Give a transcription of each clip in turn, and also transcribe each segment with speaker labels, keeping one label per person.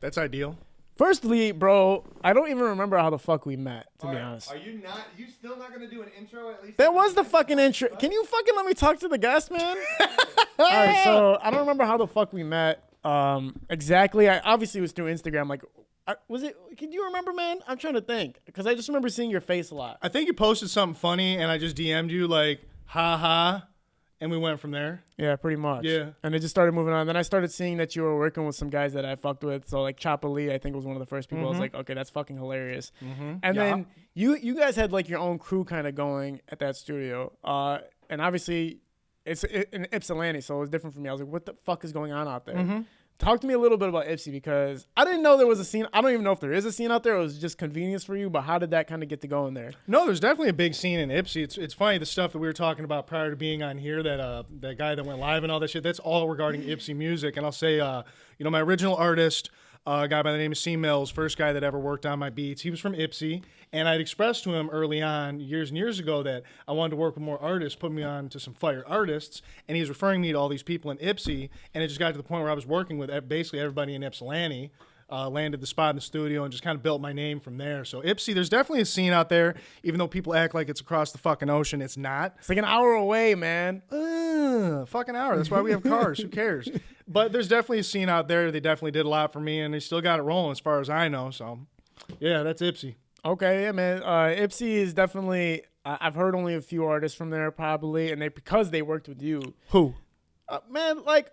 Speaker 1: That's ideal.
Speaker 2: Firstly, bro, I don't even remember how the fuck we met, to be honest.
Speaker 3: Are you still not going to do an intro at least?
Speaker 2: That was the fucking intro. Can you fucking let me talk to the guest, man? All right, so I don't remember how the fuck we met exactly. I obviously was through Instagram. Like, was it? Can you remember, man? I'm trying to think because I just remember seeing your face a lot.
Speaker 1: I think you posted something funny, and I just DM'd you like, ha ha, and we went from there.
Speaker 2: Yeah, pretty much.
Speaker 1: Yeah.
Speaker 2: And it just started moving on. Then I started seeing that you were working with some guys that I fucked with. So like Choppa Lee, I think was one of the first people. I was like, okay, that's fucking hilarious. And then you guys had like your own crew kind of going at that studio. And obviously it's in Ypsilanti, so it was different for me. I was like, what the fuck is going on out there? Talk to me a little bit about Ipsy because I didn't know there was a scene. I don't even know if there is a scene out there. It was just convenience for you, but how did that kind of get to going there?
Speaker 1: No, there's definitely a big scene in Ipsy. It's funny, the stuff that we were talking about prior to being on here, that guy that went live and all that shit, that's all regarding Ipsy music. And I'll say, my original artist, a guy by the name of C. Mills, first guy that ever worked on my beats, he was from Ipsy. And I'd expressed to him early on, years and years ago, that I wanted to work with more artists, put me on to some fire artists. And he was referring me to all these people in Ipsy. And it just got to the point where I was working with basically everybody in Ypsilanti. Landed the spot in the studio and just kind of built my name from there. So Ipsy, there's definitely a scene out there, even though people act like it's across the fucking ocean. It's not.
Speaker 2: It's like an hour away, man.
Speaker 1: Fucking hour. That's why we have cars. Who cares? But there's definitely a scene out there. They definitely did a lot for me, and they still got it rolling as far as I know. So, yeah, that's Ipsy.
Speaker 2: Okay, yeah, man. Ipsy is definitely. I've heard only a few artists from there, probably, and because they worked with you.
Speaker 1: Who?
Speaker 2: Man, like.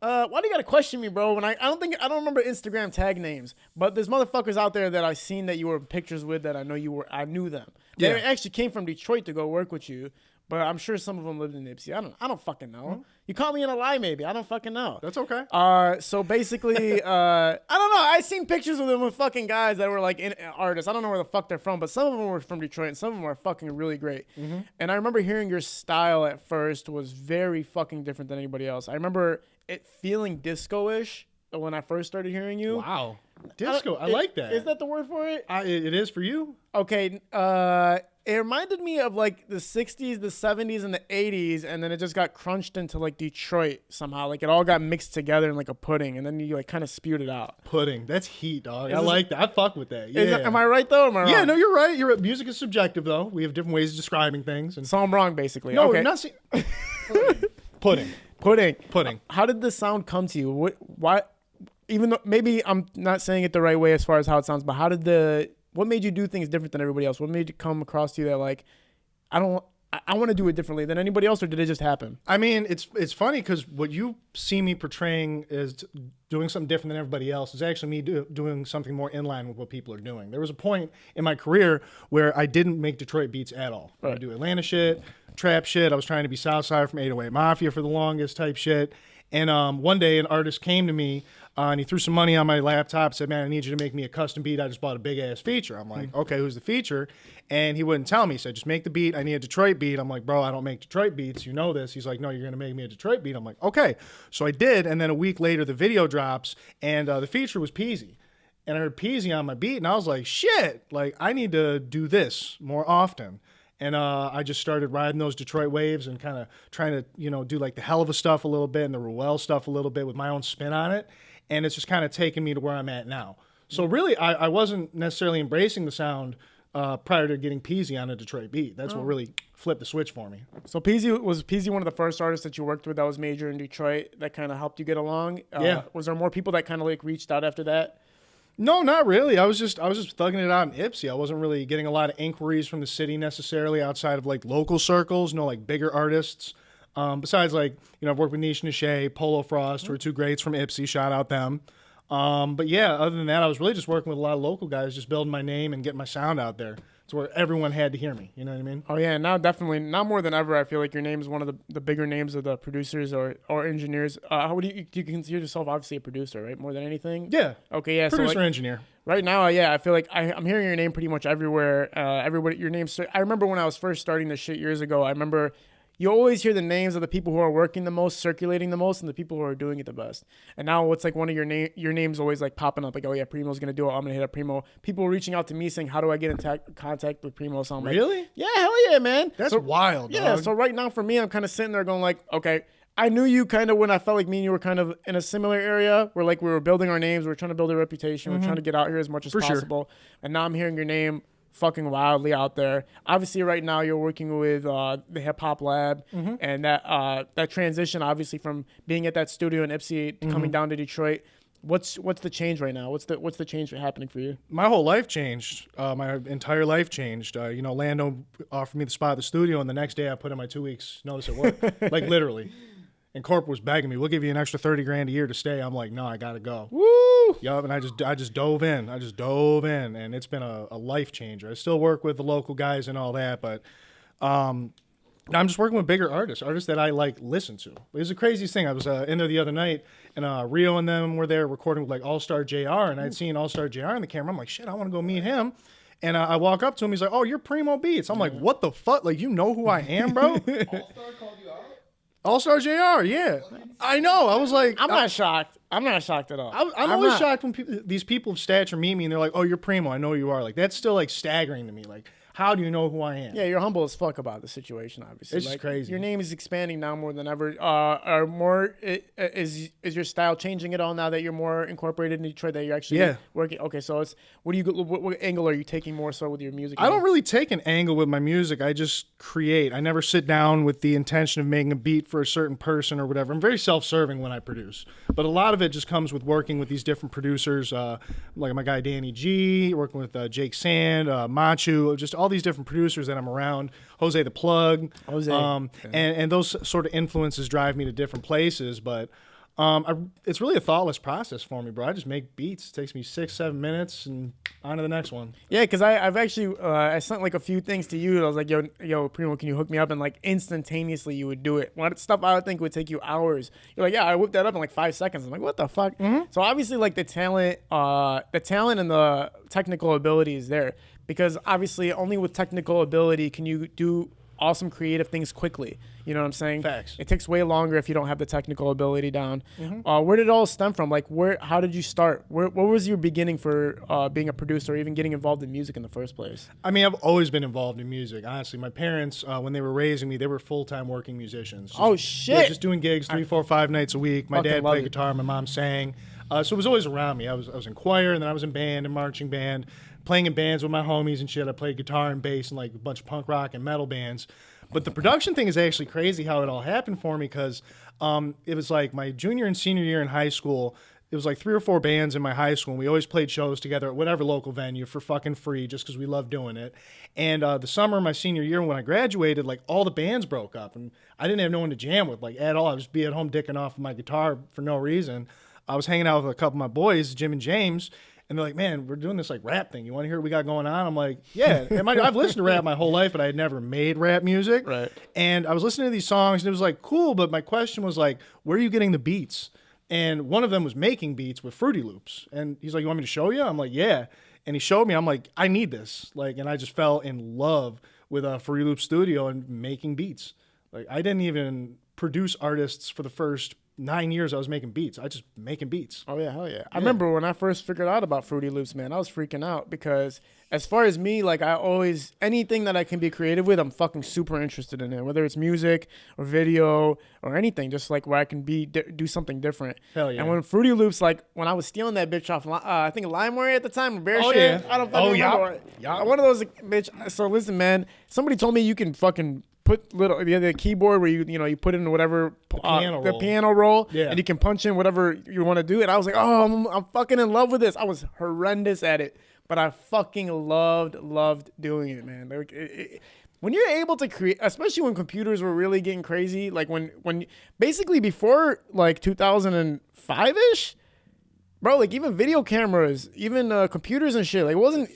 Speaker 2: Why do you gotta question me, bro? When I don't remember Instagram tag names, but there's motherfuckers out there that I seen that you were in pictures with that I knew them. They actually came from Detroit to go work with you, but I'm sure some of them lived in Ipsy. I don't fucking know. You caught me in a lie, maybe. I don't fucking know.
Speaker 1: That's okay.
Speaker 2: So basically, I don't know. I seen pictures of them with fucking guys that were like artists. I don't know where the fuck they're from, but some of them were from Detroit, and some of them are fucking really great. And I remember hearing your style at first was very fucking different than anybody else. I remember it feeling disco-ish when I first started hearing you.
Speaker 1: Wow. Disco. I like that.
Speaker 2: Is that the word for it?
Speaker 1: It is for you?
Speaker 2: Okay. It reminded me of like the 60s, the 70s, and the 80s, and then it just got crunched into like Detroit somehow. Like it all got mixed together in like a pudding, and then you like kind of spewed it out.
Speaker 1: Pudding. That's heat, dog. I like that. I fuck with that. Yeah.
Speaker 2: Am I right though? Or am I wrong?
Speaker 1: Yeah, no, you're right. Music is subjective though. We have different ways of describing things. And
Speaker 2: So I'm wrong, basically.
Speaker 1: no,
Speaker 2: okay.
Speaker 1: not pudding.
Speaker 2: Pudding. How did the sound come to you? Why? Even though maybe I'm not saying it the right way as far as how it sounds, but what made you do things different than everybody else? What made you come across to you that like, I want to do it differently than anybody else, or did it just happen?
Speaker 1: I mean, it's funny because what you see me portraying as doing something different than everybody else is actually me doing something more in line with what people are doing. There was a point in my career where I didn't make Detroit beats at all. Right. I would do Atlanta shit, trap shit. I was trying to be Southside from 808 Mafia for the longest type shit. And one day an artist came to me and he threw some money on my laptop, said, man, I need you to make me a custom beat. I just bought a big-ass feature. I'm like, okay, who's the feature? And he wouldn't tell me. He said, just make the beat. I need a Detroit beat. I'm like, bro, I don't make Detroit beats. You know this. He's like, no, you're going to make me a Detroit beat. I'm like, okay. So I did, and then a week later the video drops, and the feature was Peasy. And I heard Peasy on my beat, and I was like, shit, like I need to do this more often. And I just started riding those Detroit waves and kind of trying to, do like the hell of a stuff a little bit and the Ruel stuff a little bit with my own spin on it. And it's just kind of taken me to where I'm at now. So really, I wasn't necessarily embracing the sound prior to getting Peasy on a Detroit beat. That's what really flipped the switch for me.
Speaker 2: So was Peasy one of the first artists that you worked with that was major in Detroit that kind of helped you get along?
Speaker 1: Yeah.
Speaker 2: Was there more people that kind of like reached out after that?
Speaker 1: No, not really. I was just thugging it out in Ipsy. I wasn't really getting a lot of inquiries from the city necessarily outside of like local circles, no like bigger artists. Besides like, I've worked with Niche Niche, Polo Frost, who are two greats from Ipsy, shout out them. But yeah, other than that, I was really just working with a lot of local guys, just building my name and getting my sound out there. It's where everyone had to hear me. You know what I mean?
Speaker 2: Oh yeah, now definitely, now more than ever, I feel like your name is one of the bigger names of the producers or engineers. How would you consider yourself obviously a producer, right? More than anything?
Speaker 1: Yeah.
Speaker 2: Okay, yeah.
Speaker 1: Producer,
Speaker 2: so like,
Speaker 1: engineer.
Speaker 2: Right now, yeah, I feel like I'm hearing your name pretty much everywhere. Everybody, your name. I remember when I was first starting this shit years ago. I remember you always hear the names of the people who are working the most, circulating the most, and the people who are doing it the best. And now it's like one of your names always like popping up, like, oh yeah, Primo's gonna do it. I'm gonna hit up Primo. People reaching out to me saying, how do I get in contact with Primo? So I'm like,
Speaker 1: really?
Speaker 2: Yeah, hell yeah, man.
Speaker 1: That's wild.
Speaker 2: Yeah.
Speaker 1: Dog.
Speaker 2: So right now for me, I'm kind of sitting there going like, okay, I knew you kind of when I felt like me and you were kind of in a similar area where like we were building our names, we were trying to build a reputation, we we're trying to get out here as much as possible. And now I'm hearing your name fucking wildly out there. Obviously, right now you're working with the Hip Hop Lab, and that transition, obviously, from being at that studio in Ipsy to coming down to Detroit. What's the change right now? What's the change happening for you?
Speaker 1: My whole life changed. My entire life changed. Lando offered me the spot at the studio, and the next day I put in my 2 weeks notice at work, like literally. And corp was begging me, "We'll give you an extra $30,000 a year to stay." I'm like, "No, I gotta go."
Speaker 2: Woo!
Speaker 1: Yup, and I just dove in. And it's been a life changer. I still work with the local guys and all that, but I'm just working with bigger artists that I like listen to. It was the craziest thing. I was in there the other night, and Rio and them were there recording with like All Star JR, and I'd seen All Star JR on the camera. I'm like, shit, I want to go meet him. And I walk up to him. He's like, "Oh, you're Primo Beats." I'm like, "What the fuck? Like, you know who I am, bro?"
Speaker 3: All Star called you out.
Speaker 1: All Star JR, yeah. I know. I was like,
Speaker 2: I'm not shocked. I'm not shocked at all.
Speaker 1: I'm always shocked when these people of stature meet me and they're like, "Oh, you're Primo. I know who you are." Like, that's still like staggering to me. Like, how do you know who I am?
Speaker 2: Yeah, you're humble as fuck about the situation. Obviously,
Speaker 1: It's just crazy.
Speaker 2: Your name is expanding now more than ever. Is your style changing at all now that you're more incorporated in Detroit? That you're actually working. Okay, so it's what angle are you taking more so with your music?
Speaker 1: I don't really take an angle with my music. I just create. I never sit down with the intention of making a beat for a certain person or whatever. I'm very self-serving when I produce, but a lot of it just comes with working with these different producers, like my guy Danny G, working with Jake Sand, Machu, just all these different producers that I'm around. Jose the Plug, and those sort of influences drive me to different places, but. It's really a thoughtless process for me, bro. I just make beats. It takes me 6-7 minutes and on to the next one.
Speaker 2: Yeah, because I've actually I sent like a few things to you. And I was like, yo, Primo, can you hook me up? And like instantaneously you would do it. What stuff I would think would take you hours. You're like, yeah, I whipped that up in like 5 seconds. I'm like, what the fuck? So obviously like the talent and the technical ability is there, because obviously only with technical ability can you do awesome creative things quickly. You know what I'm saying?
Speaker 1: Facts.
Speaker 2: It takes way longer if you don't have the technical ability down. Where did it all stem from? Like, how did you start? What was your beginning for being a producer or even getting involved in music in the first place?
Speaker 1: I mean, I've always been involved in music. Honestly, my parents, when they were raising me, they were full-time working musicians.
Speaker 2: Oh, shit.
Speaker 1: Yeah, just doing gigs 3, 4, 5 nights a week. My
Speaker 2: Fucking
Speaker 1: dad
Speaker 2: love
Speaker 1: played
Speaker 2: it.
Speaker 1: guitar. My mom sang. So it was always around me. I was in choir, and then I was in band and marching band, playing in bands with my homies and shit. I played guitar and bass in like a bunch of punk rock and metal bands. But the production thing is actually crazy how it all happened for me, because it was like my junior and senior year in high school. It was like 3 or 4 bands in my high school, and we always played shows together at whatever local venue for fucking free just because we loved doing it. And the summer of my senior year when I graduated, like all the bands broke up, and I didn't have no one to jam with like at all. I would just be at home dicking off my guitar for no reason. I was hanging out with a couple of my boys, Jim and James, and they're like, "Man, we're doing this like rap thing. You want to hear what we got going on?" I'm like, "Yeah." I've listened to rap my whole life, but I had never made rap music.
Speaker 2: Right.
Speaker 1: And I was listening to these songs, and it was like cool, but my question was like, where are you getting the beats? And one of them was making beats with Fruity Loops. And he's like, "You want me to show you?" I'm like, "Yeah." And he showed me. I'm like, "I need this." Like, and I just fell in love with Fruity Loops Studio and making beats. Like, I didn't even produce artists for the first 9 years. I was making beats. I just making beats.
Speaker 2: Oh yeah, hell yeah. I remember when I first figured out about Fruity Loops, man, I was freaking out because as far as me, like I always, anything that I can be creative with, I'm fucking super interested in it, whether it's music or video or anything, just like where I can do something different.
Speaker 1: Hell yeah.
Speaker 2: And when Fruity Loops, like when I was stealing that bitch off, I think LimeWire at the time, or Bear
Speaker 1: Oh,
Speaker 2: Share,
Speaker 1: yeah.
Speaker 2: I don't fucking remember.
Speaker 1: Yeah.
Speaker 2: One of those, bitch. So listen, man, somebody told me you can fucking put the keyboard where you put in whatever the piano roll, and you can punch in whatever you want to do. And I was like, oh, I'm fucking in love with this. I was horrendous at it, but I fucking loved doing it, man. Like, when you're able to create, especially when computers were really getting crazy, like when basically before like 2005-ish, bro, like even video cameras, even computers and shit, like it wasn't.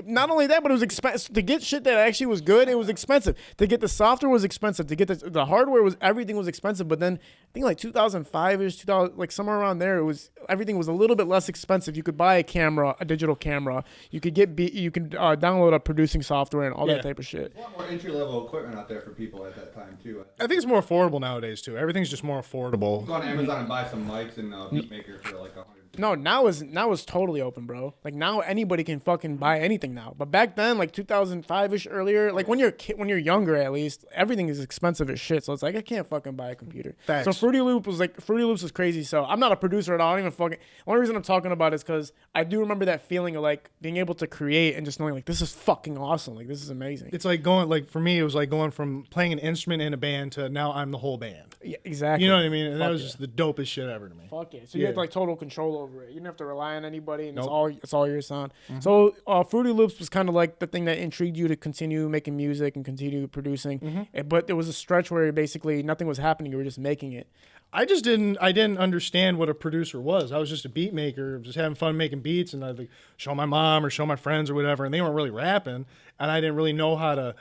Speaker 2: Not only that, but it was expensive to get shit that actually was good. It was expensive to get the software was expensive to get the hardware was everything was expensive. But then I think like 2005-ish, 2000, like somewhere around there, everything was a little bit less expensive. You could buy a digital camera. You could download a producing software and all that type of shit.
Speaker 3: There's a lot more entry level equipment out there for people at that time too.
Speaker 1: I think it's more affordable nowadays too. Everything's just more affordable.
Speaker 3: Go on Amazon and buy some mics and a beat maker for like $100.
Speaker 2: No, now is totally open, bro. Like now anybody can fucking buy anything now. But back then, like 2005ish earlier, like when you're younger at least, everything is expensive as shit. So it's like I can't fucking buy a computer.
Speaker 1: Facts.
Speaker 2: So Fruity Loops was crazy. So I'm not a producer at all. I don't even fucking. The only reason I'm talking about it is because I do remember that feeling of like being able to create and just knowing like this is fucking awesome. Like this is amazing.
Speaker 1: It's like for me, it was like going from playing an instrument in a band to now I'm the whole band.
Speaker 2: Yeah, exactly.
Speaker 1: You know what I mean? And that was
Speaker 2: yeah.
Speaker 1: just the dopest shit ever to me.
Speaker 2: Fuck it. So you
Speaker 1: Yeah.
Speaker 2: had like total control over it. You didn't have to rely on anybody, and
Speaker 1: Nope.
Speaker 2: it's all your sound. So Fruity Loops was kind of like the thing that intrigued you to continue making music and continue producing. But there was a stretch where basically nothing was happening. You were just making it.
Speaker 1: I didn't understand what a producer was. I was just a beat maker, just having fun making beats, and I'd like show my mom or show my friends or whatever, and they weren't really rapping, and I didn't really know how to,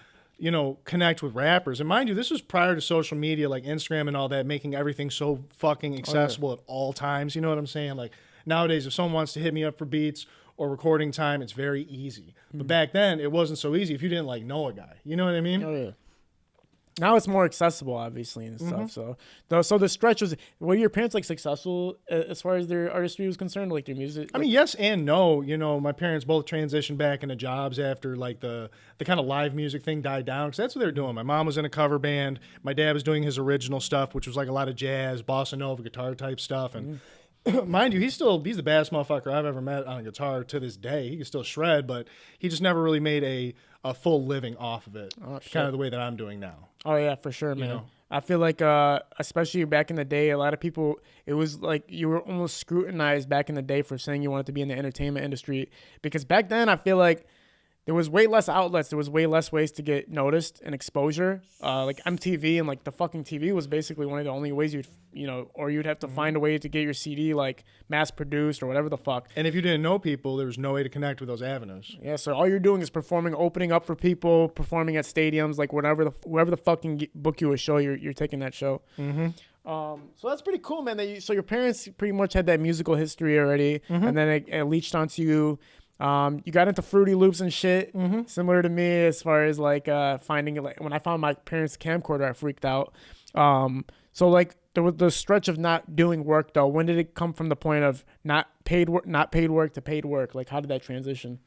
Speaker 1: connect with rappers. And mind you, this was prior to social media like Instagram and all that, making everything so fucking accessible at all times. You know what I'm saying? Like nowadays, if someone wants to hit me up for beats or recording time, it's very easy. But back then, it wasn't so easy if you didn't like know a guy. You know what I mean?
Speaker 2: Oh yeah. Now it's more accessible, obviously, and stuff. So the stretch was. Were your parents like successful as far as their artistry was concerned, like their music?
Speaker 1: I mean, yes and no. My parents both transitioned back into jobs after like the kind of live music thing died down, because that's what they were doing. My mom was in a cover band. My dad was doing his original stuff, which was like a lot of jazz, bossa nova, guitar type stuff. And mind you, he's the baddest motherfucker I've ever met on a guitar to this day. He can still shred, but he just never really made a full living off of it. Kind of the way that I'm doing now.
Speaker 2: Oh yeah, for sure, man.
Speaker 1: know?
Speaker 2: I feel like, especially back in the day, a lot of people, it was like you were almost scrutinized back in the day for saying you wanted to be in the entertainment industry, because back then I feel like there was way less outlets. There was way less ways to get noticed and exposure. Like MTV and like the fucking TV was basically one of the only ways or you'd have to find a way to get your CD like mass produced or whatever the fuck.
Speaker 1: And if you didn't know people, there was no way to connect with those avenues.
Speaker 2: Yeah, so all you're doing is performing, opening up for people, performing at stadiums, like whoever the fucking book you a show, you're taking that show. So that's pretty cool, man. So your parents pretty much had that musical history already, and then it leached onto you. You got into Fruity Loops and shit, similar to me as far as like finding it. Like when I found my parents' camcorder, I freaked out. So like there was the stretch of not doing work though. When did it come from the point of not paid work to paid work? Like how did that transition?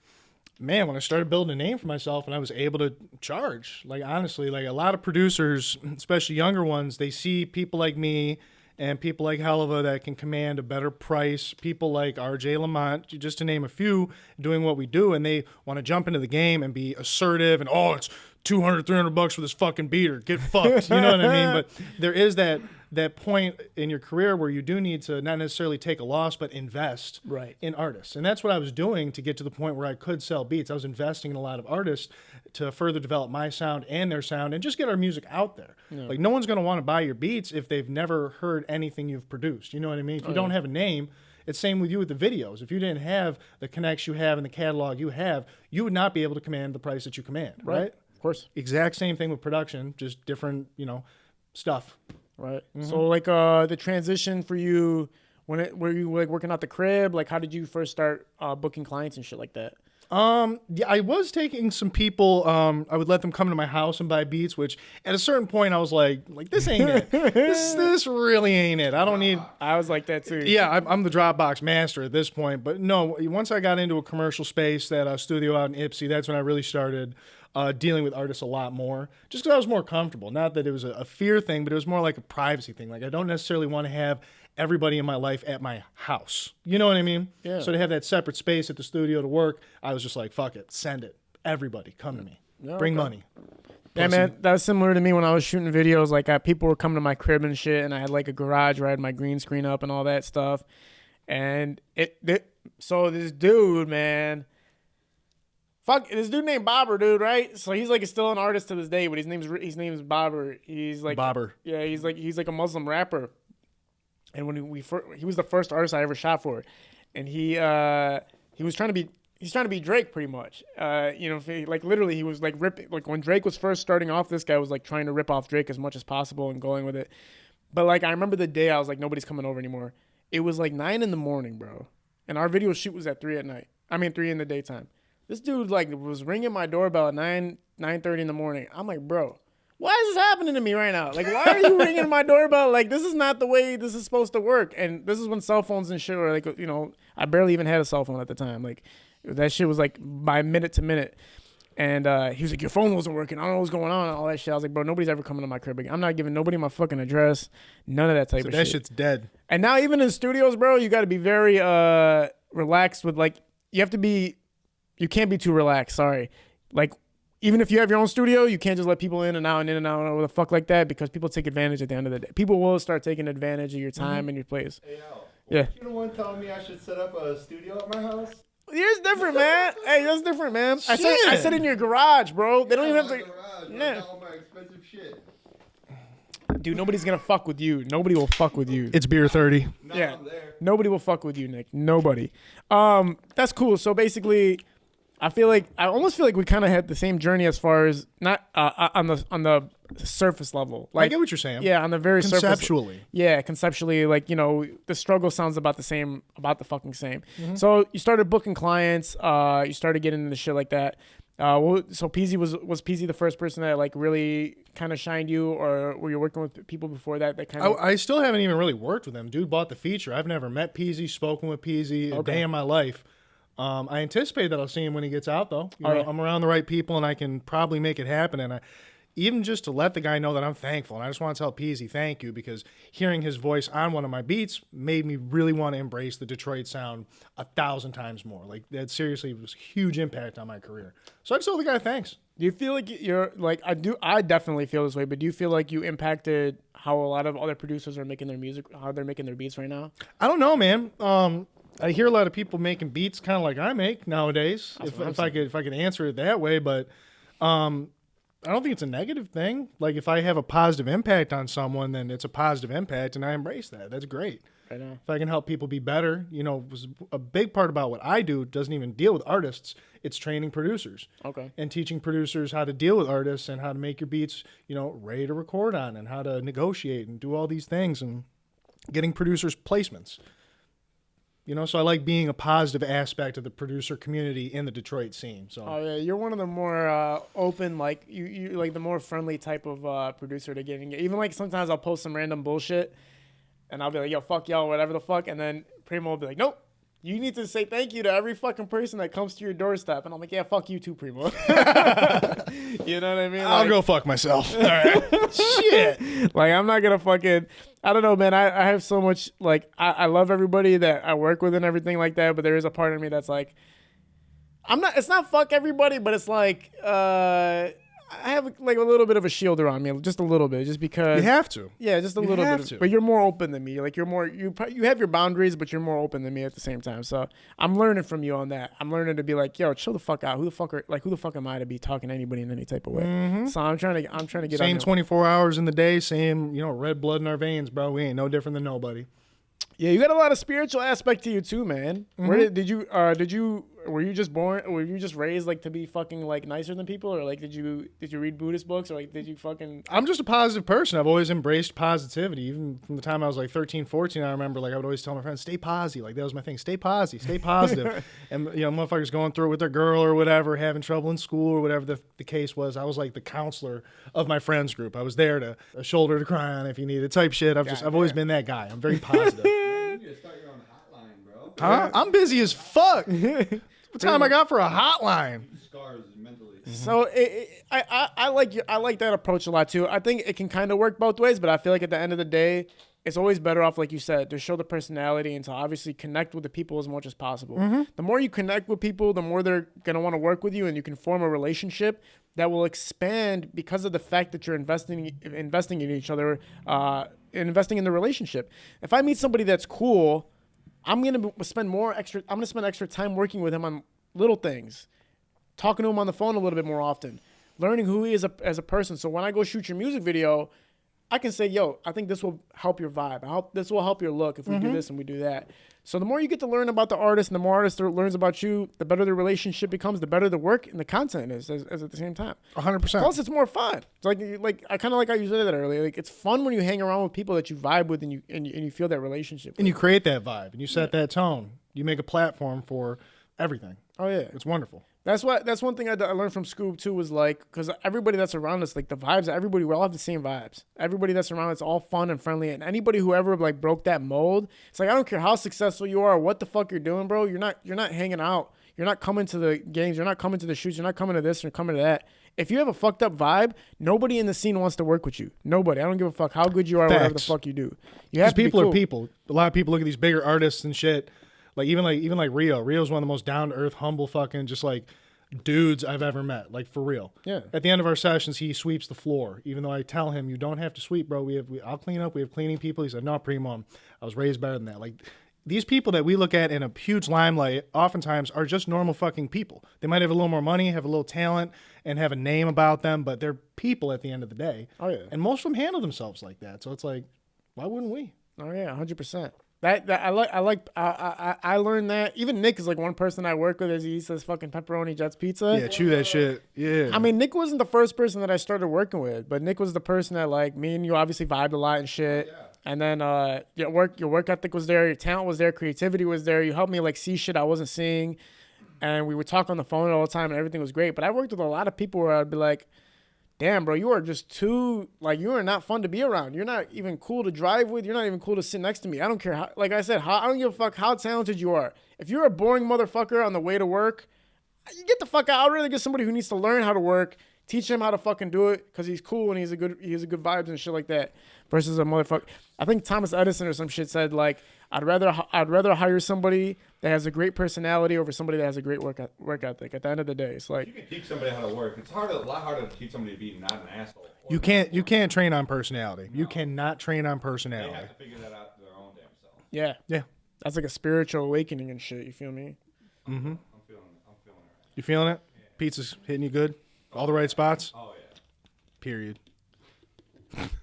Speaker 1: Man, when I started building a name for myself and I was able to charge, like honestly, like a lot of producers, especially younger ones, they see people like me and people like Helva that can command a better price, people like RJ Lamont, just to name a few, doing what we do, and they want to jump into the game and be assertive and, it's $200-$300 for this fucking beater, get fucked, you know what I mean? But there is that point in your career where you do need to not necessarily take a loss, but invest in artists. And that's what I was doing to get to the point where I could sell beats. I was investing in a lot of artists to further develop my sound and their sound and just get our music out there. Yeah. Like no one's going to want to buy your beats if they've never heard anything you've produced. You know what I mean? If you don't have a name, it's same with you with the videos. If you didn't have the connects you have and the catalog you have, you would not be able to command the price that you command, right?
Speaker 2: Of course.
Speaker 1: Exact same thing with production, just different, stuff.
Speaker 2: Right. So like the transition for you, were you like working out the crib? Like how did you first start booking clients and shit like that?
Speaker 1: Yeah, I was taking some people. I would let them come to my house and buy beats, which at a certain point I was like this ain't it. This really ain't it. I don't need.
Speaker 2: I was like that too.
Speaker 1: Yeah, I'm the Dropbox master at this point. But no, once I got into a commercial space, that studio out in Ipsy, that's when I really started dealing with artists a lot more, just because I was more comfortable. Not that it was a fear thing, but it was more like a privacy thing. Like I don't necessarily want to have everybody in my life at my house. You know what I mean? Yeah. So to have that separate space at the studio to work, I was just like, fuck it, send it. Everybody, come to me. Yeah, bring money.
Speaker 2: Yeah, man, that was similar to me when I was shooting videos. Like people were coming to my crib and shit, and I had like a garage where I had my green screen up and all that stuff. And so this dude, man. Fuck, this dude named Bobber, dude, right? So he's like still an artist to this day, but his name's Bobber. He's like
Speaker 1: Bobber.
Speaker 2: Yeah, he's like a Muslim rapper. And when he was the first artist I ever shot for, and he's trying to be Drake pretty much. Like literally he was like ripping, like when Drake was first starting off, this guy was like trying to rip off Drake as much as possible and going with it. But like I remember the day I was like, nobody's coming over anymore. It was like 9 a.m, bro, and our video shoot was at 3 in the daytime. This dude like was ringing my doorbell at 9:30 in the morning. I'm like, bro, why is this happening to me right now? Like, why are you ringing my doorbell? Like, this is not the way this is supposed to work. And this is when cell phones and shit were like, you know, I barely even had a cell phone at the time. Like, that shit was like by minute to minute. And he was like, your phone wasn't working. I don't know what's going on and all that shit. I was like, bro, nobody's ever coming to my crib again. I'm not giving nobody my fucking address. None of that type of
Speaker 1: That
Speaker 2: shit.
Speaker 1: shit's dead.
Speaker 2: And now even in studios, bro, you got to be very relaxed with like, you can't be too relaxed. Sorry. Like, even if you have your own studio, you can't just let people in and out and or the fuck like that, because people take advantage at the end of the day. People will start taking advantage of your time and your place.
Speaker 3: Hey, Al,
Speaker 2: Yeah.
Speaker 3: You the one telling me I should set up a studio at my house?
Speaker 2: Yours different, man. Hey, that's different, man. I
Speaker 1: Shit.
Speaker 2: said in your garage, bro. They don't even have to.
Speaker 3: Garage,
Speaker 2: Yeah.
Speaker 3: all my expensive shit.
Speaker 2: Dude, nobody's gonna fuck with you. Nobody will fuck with you.
Speaker 1: It's beer 30.
Speaker 3: No,
Speaker 2: Yeah.
Speaker 3: I'm there.
Speaker 2: Nobody will fuck with you, Nick. Nobody. That's cool. So basically, I almost feel like we kind of had the same journey as far as not on the surface level. Like,
Speaker 1: I get what you're saying.
Speaker 2: yeah, on the very surface.
Speaker 1: Conceptually.
Speaker 2: Yeah, conceptually, like, you know, the struggle sounds about the same, about the fucking same. So you started booking clients. You started getting into shit like that. So Peasy was Peasy the first person that like really kind of shined you, or were you working with people before that kind of?
Speaker 1: I still haven't even really worked with him. Dude bought the feature. I've never met Peasy, spoken with Peasy a day in my life. I anticipate that I'll see him when he gets out, though. You know,
Speaker 2: yeah.
Speaker 1: I'm around the right people, and I can probably make it happen. And even just to let the guy know that I'm thankful, and I just want to tell Peasy thank you, because hearing his voice on one of my beats made me really want to embrace the Detroit sound 1,000 times more. Like, that seriously was a huge impact on my career. So I just tell the guy thanks.
Speaker 2: Do you feel like you're like, I definitely feel this way, but do you feel like you impacted how a lot of other producers are making their music, how they're making their beats right now?
Speaker 1: I don't know, man. I hear a lot of people making beats kind of like I make nowadays. If I could answer it that way, but I don't think it's a negative thing. Like, if I have a positive impact on someone, then it's a positive impact, and I embrace that. That's great.
Speaker 2: Right now.
Speaker 1: If I can help people be better, you know, was a big part about what I do doesn't even deal with artists. It's training producers.
Speaker 2: Okay.
Speaker 1: And teaching producers how to deal with artists and how to make your beats, you know, ready to record on, and how to negotiate and do all these things, and getting producers placements. You know, so I like being a positive aspect of the producer community in the Detroit scene. So
Speaker 2: Oh yeah, you're one of the more open, like you like the more friendly type of producer to getting. Even like sometimes I'll post some random bullshit, and I'll be like, yo, fuck y'all, whatever the fuck, and then Primo will be like, nope, you need to say thank you to every fucking person that comes to your doorstep, and I'm like, yeah, fuck you too, Primo. You know what I mean?
Speaker 1: I'll
Speaker 2: Like,
Speaker 1: go fuck myself. All right. Shit.
Speaker 2: like, I'm not gonna fucking, I don't know, man. I have so much, like, I love everybody that I work with and everything like that, but there is a part of me that's like, it's not fuck everybody, but it's like, I have like a little bit of a shield around me, just a little bit, just because.
Speaker 1: You have to.
Speaker 2: Yeah, just a
Speaker 1: You
Speaker 2: little
Speaker 1: have
Speaker 2: bit.
Speaker 1: to.
Speaker 2: But you're more open than me. Like, you have your boundaries, but you're more open than me at the same time. So I'm learning from you on that. I'm learning to be like, yo, chill the fuck out. Who the fuck am I to be talking to anybody in any type of way? So I'm trying to get
Speaker 1: Same
Speaker 2: on
Speaker 1: 24 hours in the day, same, you know, red blood in our veins, bro. We ain't no different than nobody.
Speaker 2: Yeah, you got a lot of spiritual aspect to you too, man. Where did you were you just born? Were you just raised like to be fucking like nicer than people, or like did you read Buddhist books, or like did you fucking?
Speaker 1: I'm just a positive person. I've always embraced positivity. Even from the time I was like 13, 14, I remember like I would always tell my friends, stay posy. Like, that was my thing. Stay posy, stay positive. And, you know, motherfuckers going through it with their girl or whatever, having trouble in school or whatever the case was. I was like the counselor of my friends group. I was there to a shoulder to cry on if you needed type shit. I've always been that guy. I'm very positive.
Speaker 3: You need to start your own hotline, bro.
Speaker 1: Huh? I'm busy as fuck. What time I got for a hotline?
Speaker 3: Scars mentally.
Speaker 2: So I like that approach a lot too. I think it can kind of work both ways, but I feel like at the end of the day, it's always better off, like you said, to show the personality and to obviously connect with the people as much as possible. The more you connect with people, the more they're gonna want to work with you, and you can form a relationship that will expand because of the fact that you're investing in each other, investing in the relationship. If I meet somebody that's cool, I'm gonna spend extra time working with him on little things, talking to him on the phone a little bit more often, learning who he is as a person. So when I go shoot your music video, I can say, yo, I think this will help your vibe. This will help your look if we do this and we do that. So the more you get to learn about the artist and the more artist learns about you, the better the relationship becomes, the better the work and the content is as at the same time.
Speaker 1: 100%.
Speaker 2: Plus, it's more fun. It's like I kind of like how you said that earlier. Like, it's fun when you hang around with people that you vibe with and you feel that relationship.
Speaker 1: And you create that vibe and you set that tone. You make a platform for everything.
Speaker 2: Oh yeah,
Speaker 1: It's wonderful.
Speaker 2: that's one thing I learned from Scoob too, was like, because everybody that's around us, like the vibes, everybody, we all have the same vibes. Everybody that's around us, all fun and friendly, and anybody who ever like broke that mold, it's like, I don't care how successful you are or what the fuck you're doing, bro. You're not hanging out. You're not coming to the games. You're not coming to the shoots. You're not coming to this. You're coming to that. If you have a fucked up vibe, nobody in the scene wants to work with you. Nobody. I don't give a fuck how good you are, whatever the fuck you do. You have to
Speaker 1: people
Speaker 2: be cool.
Speaker 1: are people. A lot of people look at these bigger artists and shit. Like even like Rio. Rio's one of the most down to earth, humble fucking just like dudes I've ever met. Like for real.
Speaker 2: Yeah.
Speaker 1: At the end of our sessions, he sweeps the floor. Even though I tell him, you don't have to sweep, bro. I'll clean up. We have cleaning people. He said, no, Primo, I was raised better than that. Like these people that we look at in a huge limelight oftentimes are just normal fucking people. They might have a little more money, have a little talent, and have a name about them, but they're people at the end of the day.
Speaker 2: Oh yeah.
Speaker 1: And most of them handle themselves like that. So it's like, why wouldn't we?
Speaker 2: Oh yeah, 100%. That I learned that. Even Nick is like one person I work with. Is he says fucking pepperoni Jets pizza.
Speaker 1: Yeah, chew that shit. Yeah.
Speaker 2: I mean, Nick wasn't the first person that I started working with, but Nick was the person that like me and you obviously vibed a lot and shit.
Speaker 3: Yeah.
Speaker 2: And then your work ethic was there, your talent was there, creativity was there. You helped me like see shit I wasn't seeing, and we would talk on the phone all the time, and everything was great. But I worked with a lot of people where I'd be like, damn, bro, you are just too, like, you are not fun to be around. You're not even cool to drive with. You're not even cool to sit next to me. I don't care how, like I said, I don't give a fuck how talented you are. If you're a boring motherfucker on the way to work, you get the fuck out. I'd rather get somebody who needs to learn how to work, teach him how to fucking do it, because he's cool and he has a good vibes and shit like that, versus a motherfucker. I think Thomas Edison or some shit said, like, I'd rather hire somebody that has a great personality over somebody that has a great work ethic. At the end of the day, it's like,
Speaker 3: You can teach somebody how to work. It's a lot harder to teach somebody to be not an asshole.
Speaker 1: You can't train on personality. You cannot train on
Speaker 3: They
Speaker 1: personality.
Speaker 3: have to figure that out their own damn self.
Speaker 2: yeah,
Speaker 1: Yeah.
Speaker 2: that's like a spiritual awakening and shit. You feel me?
Speaker 3: I'm feeling it right.
Speaker 1: You feeling it? Pizza's hitting you good? All the right spots?
Speaker 3: Oh yeah.
Speaker 1: Period.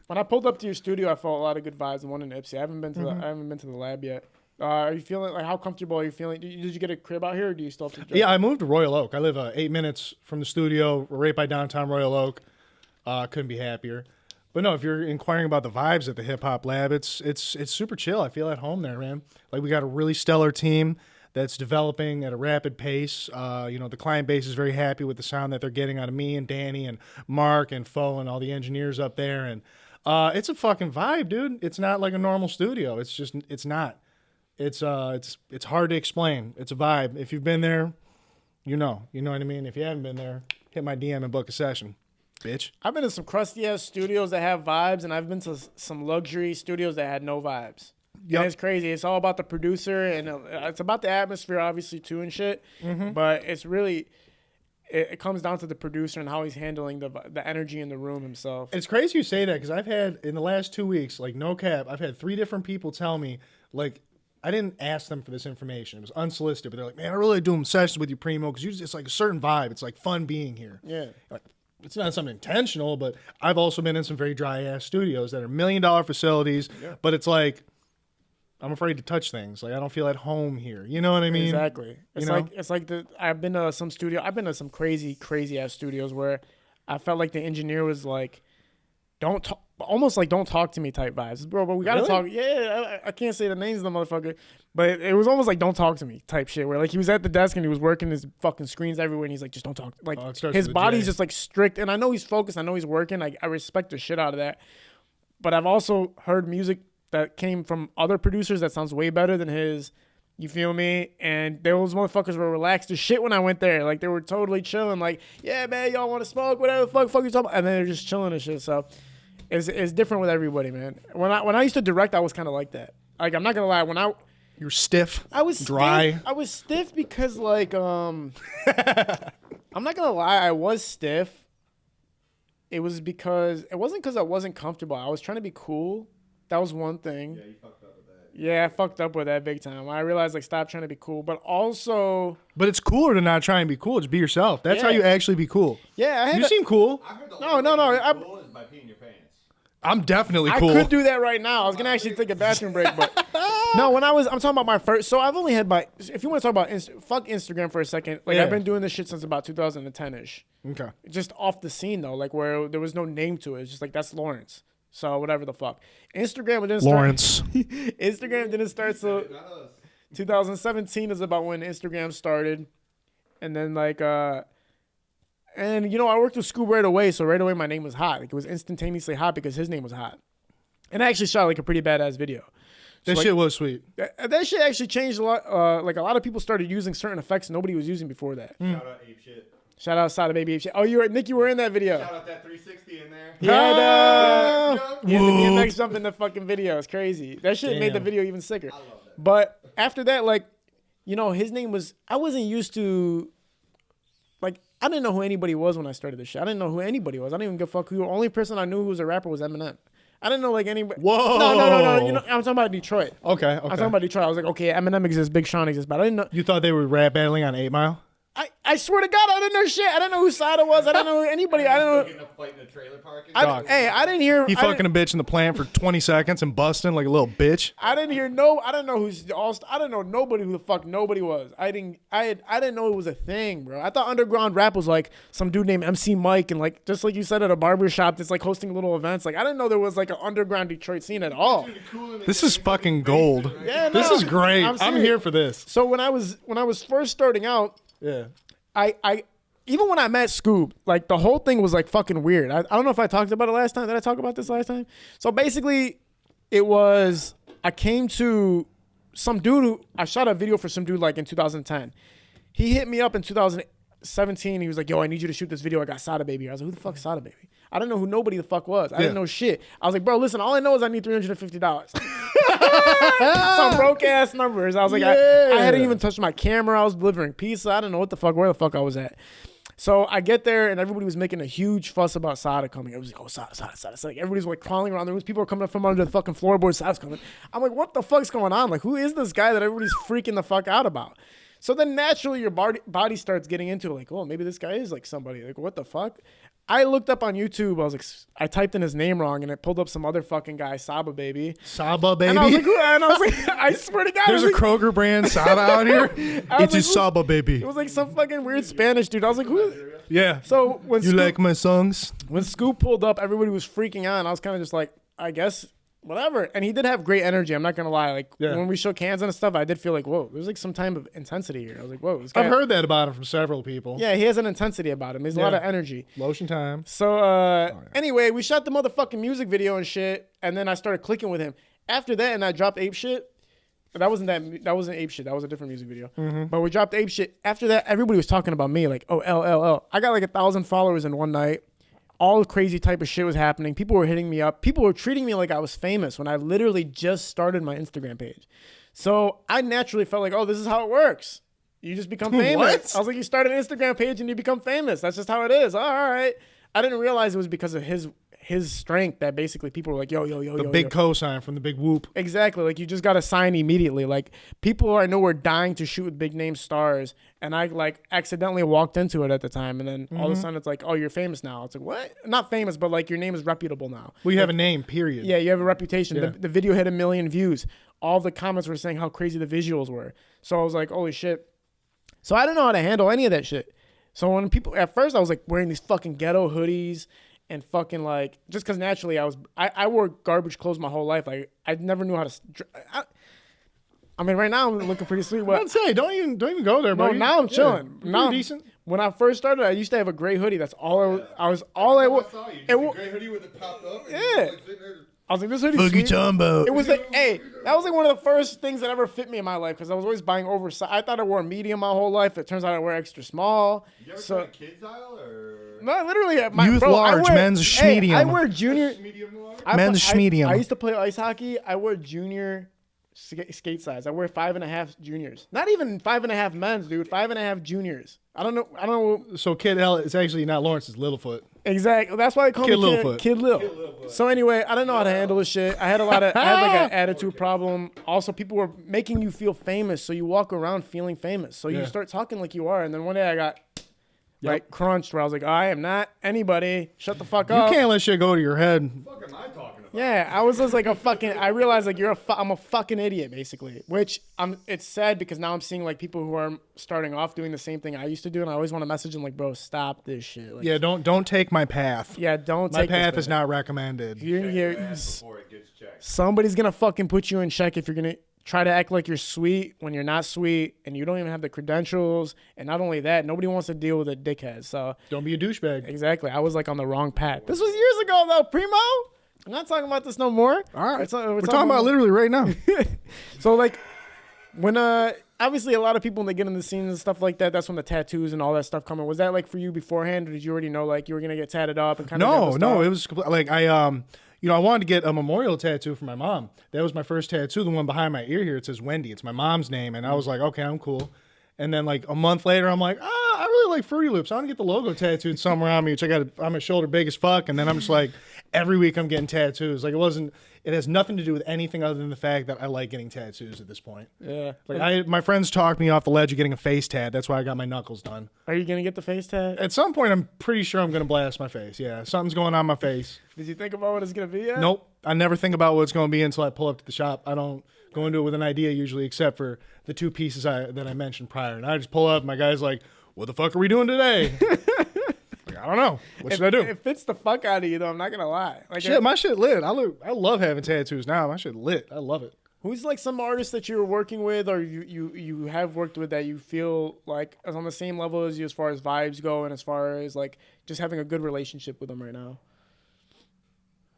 Speaker 2: When I pulled up to your studio, I felt a lot of good vibes. The one in Ipsy. I haven't been to the lab yet. Are you feeling like, how comfortable are you feeling? Did you get a crib out here, or do you still have to drive?
Speaker 1: Yeah, I moved to Royal Oak. I live 8 minutes from the studio, right by downtown Royal Oak. Couldn't be happier. But no, if you're inquiring about the vibes at the Hip Hop Lab, it's super chill. I feel at home there, man. Like we got a really stellar team that's developing at a rapid pace. The client base is very happy with the sound that they're getting out of me and Danny and Mark and Fo and all the engineers up there. And it's a fucking vibe, dude. It's not like a normal studio. It's not. It's hard to explain. It's a vibe. If you've been there, you know what I mean. If you haven't been there, hit my DM and book a session, bitch.
Speaker 2: I've been to some crusty ass studios that have vibes, and I've been to some luxury studios that had no vibes.
Speaker 1: Yep.
Speaker 2: And it's crazy. It's all about the producer, and it's about the atmosphere, obviously, too, and shit.
Speaker 1: Mm-hmm.
Speaker 2: But it's really, it comes down to the producer and how he's handling the energy in the room himself.
Speaker 1: It's crazy you say that because I've had in the last 2 weeks, like no cap, I've had 3 different people tell me, like, I didn't ask them for this information. It was unsolicited, but they're like, man, I really doing sessions with you, Primo, because it's like a certain vibe. It's like fun being here.
Speaker 2: Yeah.
Speaker 1: Like, it's not something intentional, but I've also been in some very dry ass studios that are $1 million facilities, but it's like, I'm afraid to touch things. Like I don't feel at home here. You know what I mean?
Speaker 2: Exactly. It's
Speaker 1: You know?
Speaker 2: I've been to some crazy ass studios where I felt like the engineer was like, almost like don't talk to me type vibes, bro. But we gotta
Speaker 1: Really?
Speaker 2: talk. Yeah, I can't say the names of the motherfucker, but it was almost like don't talk to me type shit. Where like he was at the desk and he was working his fucking screens everywhere, and he's like, just don't talk. Like
Speaker 1: Oh, it starts
Speaker 2: his
Speaker 1: with a
Speaker 2: body's
Speaker 1: J.
Speaker 2: just like strict, and I know he's focused. I know he's working. I respect the shit out of that. But I've also heard music that came from other producers that sounds way better than his. You feel me? And those motherfuckers were relaxed as shit when I went there. Like they were totally chilling. Like, yeah, man, y'all want to smoke? Whatever the fuck you talking about? And then they're just chilling and shit. So it's different with everybody, man. When I used to direct, I was kind of like that. Like I'm not gonna lie,
Speaker 1: You're stiff.
Speaker 2: I was
Speaker 1: dry.
Speaker 2: Stiff. I was stiff because like I'm not gonna lie, I was stiff. It wasn't because I wasn't comfortable. I was trying to be cool. That was one thing.
Speaker 3: Yeah, you fucked up with that.
Speaker 2: Yeah, I fucked up with that big time. I realized like stop trying to be cool, but also
Speaker 1: But it's cooler to not try and be cool. Just be yourself. That's how
Speaker 2: Yeah.
Speaker 1: you actually be cool.
Speaker 2: yeah,
Speaker 1: You seem cool.
Speaker 3: I heard the
Speaker 2: No,
Speaker 3: only
Speaker 2: no,
Speaker 3: way
Speaker 2: no,
Speaker 3: to be
Speaker 2: I-
Speaker 3: cool is by peeing your pants.
Speaker 1: I'm definitely
Speaker 2: I
Speaker 1: cool.
Speaker 2: could do that right now. I was gonna actually take a bathroom break, but no. I'm talking about my first. So I've only had if you want to talk about fuck Instagram for a second. Like
Speaker 1: Yeah.
Speaker 2: I've been doing this shit since about 2010ish.
Speaker 1: Okay.
Speaker 2: Just off the scene though, like where there was no name to it. It's just like that's Lawrence. So whatever the fuck. Instagram didn't start.
Speaker 1: Lawrence.
Speaker 2: Instagram didn't start. So
Speaker 3: Not us.
Speaker 2: 2017 is about when Instagram started, And then like and you know, I worked with Scoob right away, so right away my name was hot. Like it was instantaneously hot because his name was hot. And I actually shot like a pretty badass video.
Speaker 1: That shit was sweet.
Speaker 2: That shit actually changed a lot. Like a lot of people started using certain effects nobody was using before that.
Speaker 3: Shout out Ape Shit.
Speaker 2: Shout out Sada Baby Ape Shit. Oh, Nick, you were in that video.
Speaker 3: Shout out that 360 in there.
Speaker 2: He had the
Speaker 1: Whoa.
Speaker 2: DMX jump in the fucking video. It's crazy. That shit made the
Speaker 1: Damn.
Speaker 2: video even sicker.
Speaker 3: I love that.
Speaker 2: But after that, like, you know, his name was, I wasn't used to, like, I didn't know who anybody was when I started this shit. I didn't know who anybody was. I didn't even give a fuck who. The only person I knew who was a rapper was Eminem. I didn't know like anybody.
Speaker 1: Whoa.
Speaker 2: No. You know, I'm talking about Detroit.
Speaker 1: Okay.
Speaker 2: I'm talking about Detroit. I was like, okay, Eminem exists, Big Sean exists, but I didn't know.
Speaker 1: You thought they were rap battling on 8 Mile?
Speaker 2: I swear to God, I didn't know shit. I didn't know who Sada was. I didn't know who anybody. I didn't know.
Speaker 3: Getting a fight in a trailer park.
Speaker 2: Hey, I didn't hear.
Speaker 1: He fucking a bitch in the plant for 20 seconds and busting like a little bitch.
Speaker 2: I didn't hear no. I didn't know who's all. I didn't know nobody who the fuck nobody was. I didn't know it was a thing, bro. I thought underground rap was like some dude named MC Mike and like just like you said at a barber shop that's like hosting little events. Like I didn't know there was like an underground Detroit scene at all.
Speaker 1: This is fucking gold.
Speaker 2: Yeah,
Speaker 1: This
Speaker 2: no,
Speaker 1: is great. I'm
Speaker 2: serious.
Speaker 1: here for this.
Speaker 2: So when I was first starting out,
Speaker 1: Yeah.
Speaker 2: I even when I met Scoob, like the whole thing was like fucking weird. I don't know if I talked about it last time. Did I talk about this last time? So basically, it was I came to some dude who I shot a video for some dude like in 2010. He hit me up in 2017. He was like, "Yo, I need you to shoot this video. I got Sada Baby here." I was like, "Who the fuck's Sada Baby?" I didn't know who nobody the fuck was. I didn't know shit. I was like, "Bro, listen. All I know is I need $350." Some broke ass numbers. I was like, I hadn't even touched my camera. I was delivering pizza. I didn't know where the fuck I was at. So I get there and everybody was making a huge fuss about Sada coming. It was like, oh, Sada. So like everybody's like crawling around the rooms. People are coming up from under the fucking floorboards. Sada's coming. I'm like, what the fuck's going on? Like, who is this guy that everybody's freaking the fuck out about? So then naturally your body starts getting into it, like, oh, maybe this guy is like somebody. Like, what the fuck? I looked up on YouTube. I was like, I typed in his name wrong, and it pulled up some other fucking guy, Saba Baby.
Speaker 1: Saba Baby?
Speaker 2: And I was like, who? And I was like, I swear to God,
Speaker 1: There's a
Speaker 2: like,
Speaker 1: Kroger brand Saba out here. It's a Saba Baby.
Speaker 2: it was like some fucking weird Spanish dude. I was like, who?
Speaker 1: Yeah.
Speaker 2: So when
Speaker 1: You like my songs?
Speaker 2: when Scoop pulled up, everybody was freaking out. And I was kind of just like, I guess whatever. And he did have great energy. I'm not gonna lie. Like when we shook hands and stuff, I did feel like, whoa, there's like some type of intensity here. I was like, whoa, this guy.
Speaker 1: I've heard that about him from several people.
Speaker 2: Yeah, he has an intensity about him. He has a lot of energy.
Speaker 1: Lotion time.
Speaker 2: So anyway, we shot the motherfucking music video and shit, and then I started clicking with him. After that, and I dropped Ape Shit. That wasn't Ape Shit. That was a different music video. But we dropped Ape Shit. After that, everybody was talking about me, like, oh, LLL. I got like 1,000 followers in one night. All crazy type of shit was happening. People were hitting me up. People were treating me like I was famous when I literally just started my Instagram page. So I naturally felt like, oh, this is how it works. You just become famous.
Speaker 1: What?
Speaker 2: I was like, you start an Instagram page and you become famous. That's just how it is. All right. I didn't realize it was because of his strength that basically people were like, yo.
Speaker 1: The big cosign from the big whoop.
Speaker 2: Exactly. Like you just got to sign immediately. Like people I know were dying to shoot with big name stars. And I like accidentally walked into it at the time. And then all of a sudden it's like, oh, you're famous now. It's like, what? Not famous, but like your name is reputable now.
Speaker 1: Well, you have a name, period.
Speaker 2: Yeah, you have a reputation.
Speaker 1: Yeah.
Speaker 2: The video hit 1 million views. All the comments were saying how crazy the visuals were. So I was like, holy shit. So I didn't know how to handle any of that shit. So when people, at first I was like wearing these fucking ghetto hoodies and fucking like, just because naturally I wore garbage clothes my whole life. Like I never knew how to, I mean right now I'm looking pretty sweet. But
Speaker 1: Don't say, don't even go there,
Speaker 2: no,
Speaker 1: bro.
Speaker 2: now I'm chilling.
Speaker 1: You're
Speaker 2: Now I'm
Speaker 1: decent.
Speaker 2: When I first started, I used to have a gray hoodie. That's all I was all I
Speaker 3: I
Speaker 2: wore.
Speaker 3: saw you.
Speaker 2: It
Speaker 3: Just a
Speaker 2: wa-
Speaker 3: gray hoodie with it popped up. And
Speaker 2: Yeah.
Speaker 3: you like sitting there.
Speaker 2: I was like, this hoodie's
Speaker 1: Fuck you
Speaker 2: sweet.
Speaker 1: talking about?
Speaker 2: It was like, hey, that was like one of the first things that ever fit me in my life because I was always buying oversized. I thought I wore medium my whole life. It turns out I wear extra small.
Speaker 3: You ever
Speaker 2: So
Speaker 3: try kids aisle or
Speaker 2: no, literally,
Speaker 1: Youth large, men's schmedium.
Speaker 2: I wear junior.
Speaker 3: medium large?
Speaker 1: Men's schmedium.
Speaker 2: I used to play ice hockey. I wear junior skate size. I wear 5.5 juniors. Not even 5.5 men's, dude. 5.5 juniors. I don't know.
Speaker 1: So Kid L is actually not Lawrence, it's Littlefoot.
Speaker 2: Exactly. That's why I call
Speaker 1: Kid
Speaker 2: me
Speaker 1: Littlefoot.
Speaker 2: Kid Lil. So anyway, I didn't know how to handle this shit. I had like an attitude problem. Also, people were making you feel famous, so you walk around feeling famous. So you start talking like you are, and then one day I got like crunched where I was like, I am not anybody. Shut the fuck
Speaker 1: You
Speaker 2: up.
Speaker 1: can't let shit go to your head.
Speaker 3: What the fuck am I talking about?
Speaker 2: Yeah, I was just like a fucking. I realized like I'm a fucking idiot basically. Which it's sad because now I'm seeing like people who are starting off doing the same thing I used to do, and I always want to message them like, bro, stop this shit. Like,
Speaker 1: Yeah, don't take my path.
Speaker 2: yeah, don't.
Speaker 1: My
Speaker 2: take this
Speaker 1: path is
Speaker 2: bit.
Speaker 1: not recommended.
Speaker 2: You're
Speaker 3: Check
Speaker 2: here.
Speaker 3: your ass before it gets checked.
Speaker 2: Somebody's gonna fucking put you in check if you're gonna try to act like you're sweet when you're not sweet, and you don't even have the credentials. And not only that, nobody wants to deal with a dickhead. So
Speaker 1: Don't be a douchebag.
Speaker 2: exactly, I was like on the wrong path. This was years ago though, Primo. I'm not talking about this no more.
Speaker 1: All right.
Speaker 2: We're
Speaker 1: We're talking about literally right now.
Speaker 2: So like when obviously a lot of people when they get in the scenes and stuff like that, that's when the tattoos and all that stuff come in. Was that like for you beforehand, or did you already know like you were gonna get tatted up and kind of
Speaker 1: No, it was like I I wanted to get a memorial tattoo for my mom. That was my first tattoo, the one behind my ear here. It says Wendy. It's my mom's name, and I was like, okay, I'm cool. And then like a month later, I'm like, I really like Fruity Loops. I want to get the logo tattooed somewhere on me, which I'm a shoulder big as fuck. And then I'm just like, every week I'm getting tattoos. Like it has nothing to do with anything other than the fact that I like getting tattoos at this point.
Speaker 2: Yeah.
Speaker 1: Like my friends talked me off the ledge of getting a face tat. That's why I got my knuckles done.
Speaker 2: Are you gonna get the face tat?
Speaker 1: At some point, I'm pretty sure I'm gonna blast my face. Yeah, something's going on my face.
Speaker 2: Did you think about what it's gonna be yet?
Speaker 1: Nope. I never think about what it's going to be until I pull up to the shop. I don't go into it with an idea usually, except for the two pieces that I mentioned prior. And I just pull up. My guy's like, "What the fuck are we doing today?" Like, I don't know. What should I do?
Speaker 2: It fits the fuck out of you though. I'm not gonna lie. Like
Speaker 1: Shit, my shit lit. I love having tattoos now. My shit lit. I love it.
Speaker 2: who's like some artist that you're working with, or you have worked with that you feel like is on the same level as you as far as vibes go, and as far as like just having a good relationship with them right now?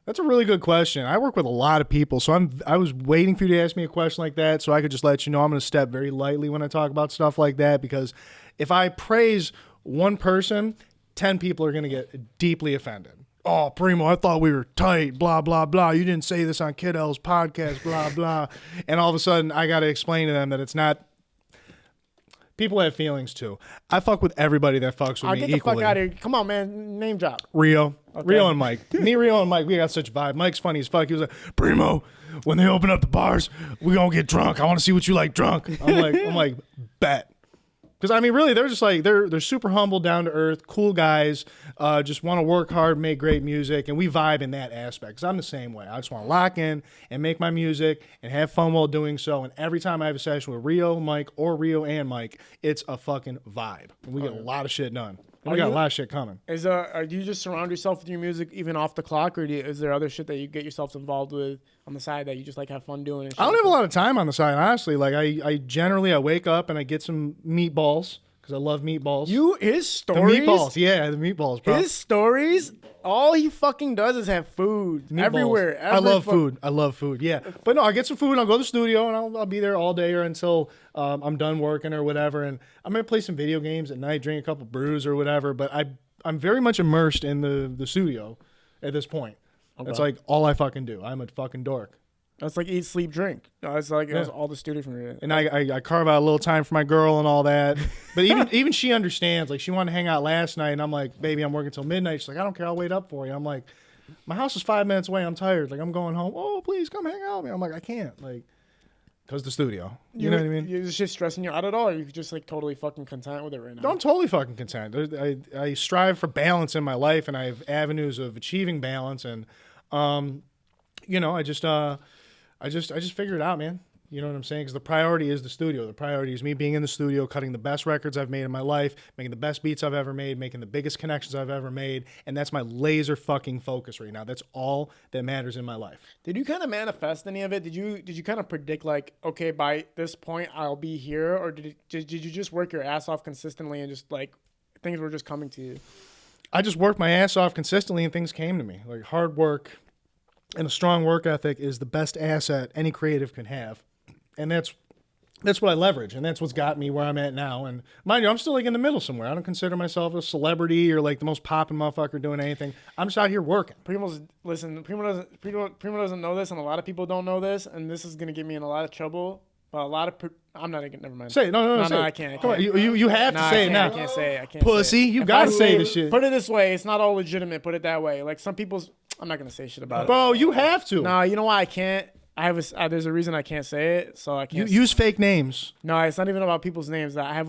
Speaker 1: That's a really good question. I work with a lot of people, so I was waiting for you to ask me a question like that so I could just let you know I'm going to step very lightly when I talk about stuff like that, because if I praise one person, 10 people are going to get deeply offended. Oh, Primo, I thought we were tight, blah, blah, blah. You didn't say this on Kid L's podcast, blah, blah. And all of a sudden, I got to explain to them that it's not. People have feelings, too. I fuck with everybody that fucks with
Speaker 2: I'll
Speaker 1: me
Speaker 2: get the
Speaker 1: equally.
Speaker 2: fuck out of here. Come on, man. Name drop.
Speaker 1: Rio.
Speaker 2: Okay.
Speaker 1: Rio and Mike. Me, Rio, and Mike, we got such a vibe. Mike's funny as fuck. He was like, Primo, when they open up the bars, we gonna get drunk. I want to see what you like drunk. I'm like, bet. Because, I mean, really, they're just like, they're super humble, down to earth, cool guys, just want to work hard, make great music, and we vibe in that aspect. Because I'm the same way. I just want to lock in and make my music and have fun while doing so. And every time I have a session with Rio, Mike, or Rio and Mike, it's a fucking vibe. And we get a lot of shit done. And we got a lot of shit coming.
Speaker 2: Do you just surround yourself with your music even off the clock, or is there other shit that you get yourself involved with on the side that you just like have fun doing? And shit?
Speaker 1: I don't have a lot of time on the side, honestly. Like I generally wake up and I get some meatballs because I love meatballs.
Speaker 2: His stories.
Speaker 1: The meatballs, yeah, the meatballs, bro.
Speaker 2: His stories. All he fucking does is have food
Speaker 1: Meatballs.
Speaker 2: everywhere.
Speaker 1: I love food. I love food. Yeah, but no, I get some food. I'll go to the studio and I'll be there all day or until I'm done working or whatever. And I'm gonna play some video games at night, drink a couple brews or whatever. But I'm very much immersed in the studio at this point. Okay. That's like all I fucking do. I'm a fucking dork.
Speaker 2: That's like eat, sleep, drink. That's like that's all the studio from here.
Speaker 1: And I carve out a little time for my girl and all that. But even she understands. Like, she wanted to hang out last night, and I'm like, baby, I'm working till midnight. She's like, I don't care. I'll wait up for you. I'm like, my house is 5 minutes away. I'm tired. Like, I'm going home. Oh, please come hang out with me. I'm like, I can't. Like, because the studio. You know what I mean?
Speaker 2: Is this shit stressing you out at all? Or are you just like totally fucking content with it right now?
Speaker 1: I'm totally fucking content. I strive for balance in my life, and I have avenues of achieving balance. And, I just figured it out, man. You know what I'm saying? Because the priority is the studio. The priority is me being in the studio, cutting the best records I've made in my life, making the best beats I've ever made, making the biggest connections I've ever made. And that's my laser fucking focus right now. That's all that matters in my life.
Speaker 2: Did you kind of manifest any of it? Did you kind of predict like, okay, by this point I'll be here? Or did you just work your ass off consistently and just like things were just coming to you?
Speaker 1: I just worked my ass off consistently and things came to me. Like, hard work and a strong work ethic is the best asset any creative can have. And that's what I leverage, and that's what's got me where I'm at now. And mind you, I'm still like in the middle somewhere. I don't consider myself a celebrity or like the most popping motherfucker doing anything. I'm just out here working.
Speaker 2: Primo doesn't know this, and a lot of people don't know this, and this is gonna get me in a lot of trouble. But I'm not gonna. Never mind.
Speaker 1: Say it. No, say it.
Speaker 2: I can't.
Speaker 1: Come on, you have to say it now.
Speaker 2: I can't say it. I can't.
Speaker 1: Pussy,
Speaker 2: say it.
Speaker 1: you
Speaker 2: If
Speaker 1: gotta
Speaker 2: I
Speaker 1: say this shit.
Speaker 2: Put it this way, it's not all legitimate. Put it that way. Like some people's, I'm not gonna say shit about it.
Speaker 1: Bro, you have to.
Speaker 2: No, you know why I can't? There's a reason I can't say it, so I can't.
Speaker 1: Use fake names.
Speaker 2: No, it's not even about people's names. I have.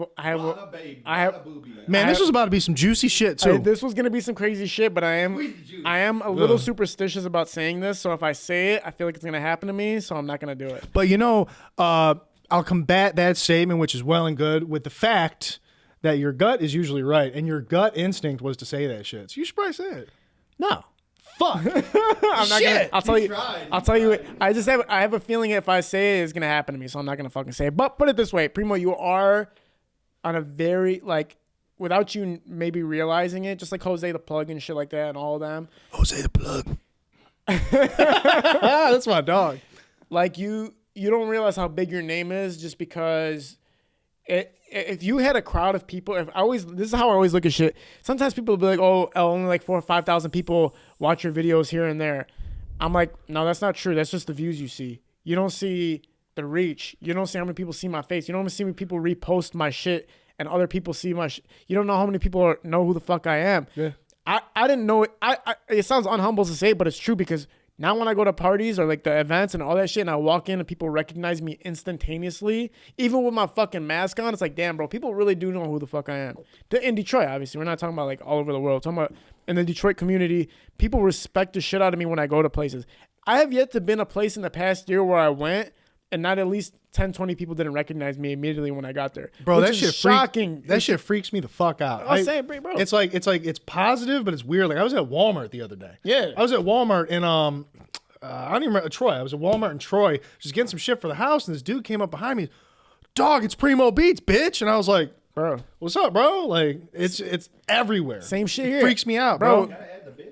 Speaker 1: Man, this was about to be some juicy shit too.
Speaker 2: This was gonna be some crazy shit, but I am a little superstitious about saying this. So if I say it, I feel like it's gonna happen to me. So I'm not gonna do it.
Speaker 1: But I'll combat that statement, which is well and good, with the fact that your gut is usually right, and your gut instinct was to say that shit. So you should probably say it.
Speaker 2: No.
Speaker 1: Fuck.
Speaker 2: I'm not gonna. I'll tell you.
Speaker 3: tried.
Speaker 2: I'll tell you. I have a feeling if I say it, it's gonna happen to me. So I'm not gonna fucking say it. But put it this way, Primo, you are on a very like, without you maybe realizing it, just like Jose the Plug and shit like that, and all of them.
Speaker 1: Jose the Plug. That's my dog.
Speaker 2: Like you don't realize how big your name is just because if you had a crowd of people, this is how I always look at shit. Sometimes people will be like, oh, only like 4,000 or 5,000 people watch your videos here and there. I'm like, no, that's not true. That's just the views you see. You don't see the reach. You don't see how many people see my face. You don't see how many people repost my shit and other people see my shit. You don't know how many people know who the fuck I am.
Speaker 1: Yeah.
Speaker 2: I didn't know it. It sounds unhumble to say, but it's true because now when I go to parties or like the events and all that shit and I walk in and people recognize me instantaneously, even with my fucking mask on, it's like, damn, bro, people really do know who the fuck I am. In Detroit, obviously. We're not talking about like all over the world. We're talking about in the Detroit community, people respect the shit out of me when I go to places. I have yet to been a place in the past year where I went and not at least 10, 20 people didn't recognize me immediately when I got there.
Speaker 1: Bro,
Speaker 2: which
Speaker 1: that
Speaker 2: is
Speaker 1: shit
Speaker 2: shocking.
Speaker 1: That shit freaks me the fuck out.
Speaker 2: I was saying, bro.
Speaker 1: It's like it's positive, but it's weird. Like I was at Walmart the other day.
Speaker 2: Yeah.
Speaker 1: I was at Walmart in I don't even remember Troy. I was at Walmart in Troy, just getting some shit for the house, and this dude came up behind me. Dog, it's Primo Beats, bitch. And I was like,
Speaker 2: Bro.
Speaker 1: what's up, bro? Like it's everywhere.
Speaker 2: Same shit here.
Speaker 1: It freaks me out, bro.
Speaker 3: Gotta add the bitch.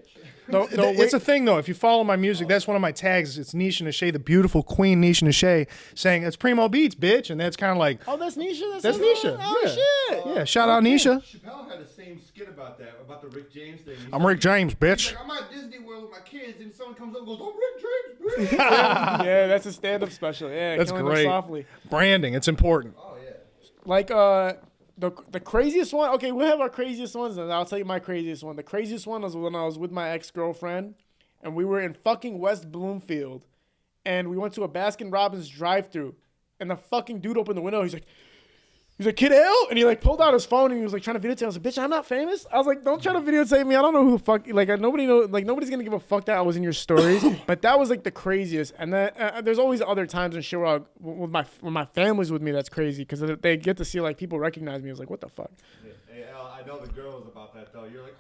Speaker 1: It's a thing though. If you follow my music, that's one of my tags. It's Nisha Nashay, the beautiful queen Nisha Nashay, saying it's Primo Beats, bitch, and that's kind of like
Speaker 2: Oh, that's Nisha?
Speaker 1: that's Nisha.
Speaker 2: Oh,
Speaker 1: yeah.
Speaker 2: shit.
Speaker 1: Yeah, shout out Nisha.
Speaker 3: Chappelle had the same skit about that, about the Rick James thing. He's
Speaker 1: I'm Rick James,
Speaker 3: He's
Speaker 1: bitch.
Speaker 3: like, I'm at Disney World with my kids, and someone comes up and goes, "I'm Rick James, bitch."
Speaker 2: Yeah, that's a stand-up special. Yeah,
Speaker 1: That's
Speaker 2: killing them
Speaker 1: great.
Speaker 2: Softly.
Speaker 1: Branding, it's important.
Speaker 3: Oh yeah.
Speaker 2: Like the craziest one. Okay, we'll have our craziest ones, and I'll tell you my craziest one. The craziest one was when I was with my ex-girlfriend, and we were in fucking West Bloomfield, and we went to a Baskin Robbins drive-thru, and the fucking dude opened the window. He's like, Kid L? And he like pulled out his phone and he was like trying to videotape. I was like, bitch, I'm not famous. I was like, don't try to videotape me. I don't know who the fuck. Like nobody knows. Like nobody's gonna give a fuck that I was in your stories. But that was like the craziest. And then there's always other times and shit where when my family's with me, that's crazy because they get to see like people recognize me. I was like, what the fuck?
Speaker 3: Hey, Al, I know the girls about that though. You're like,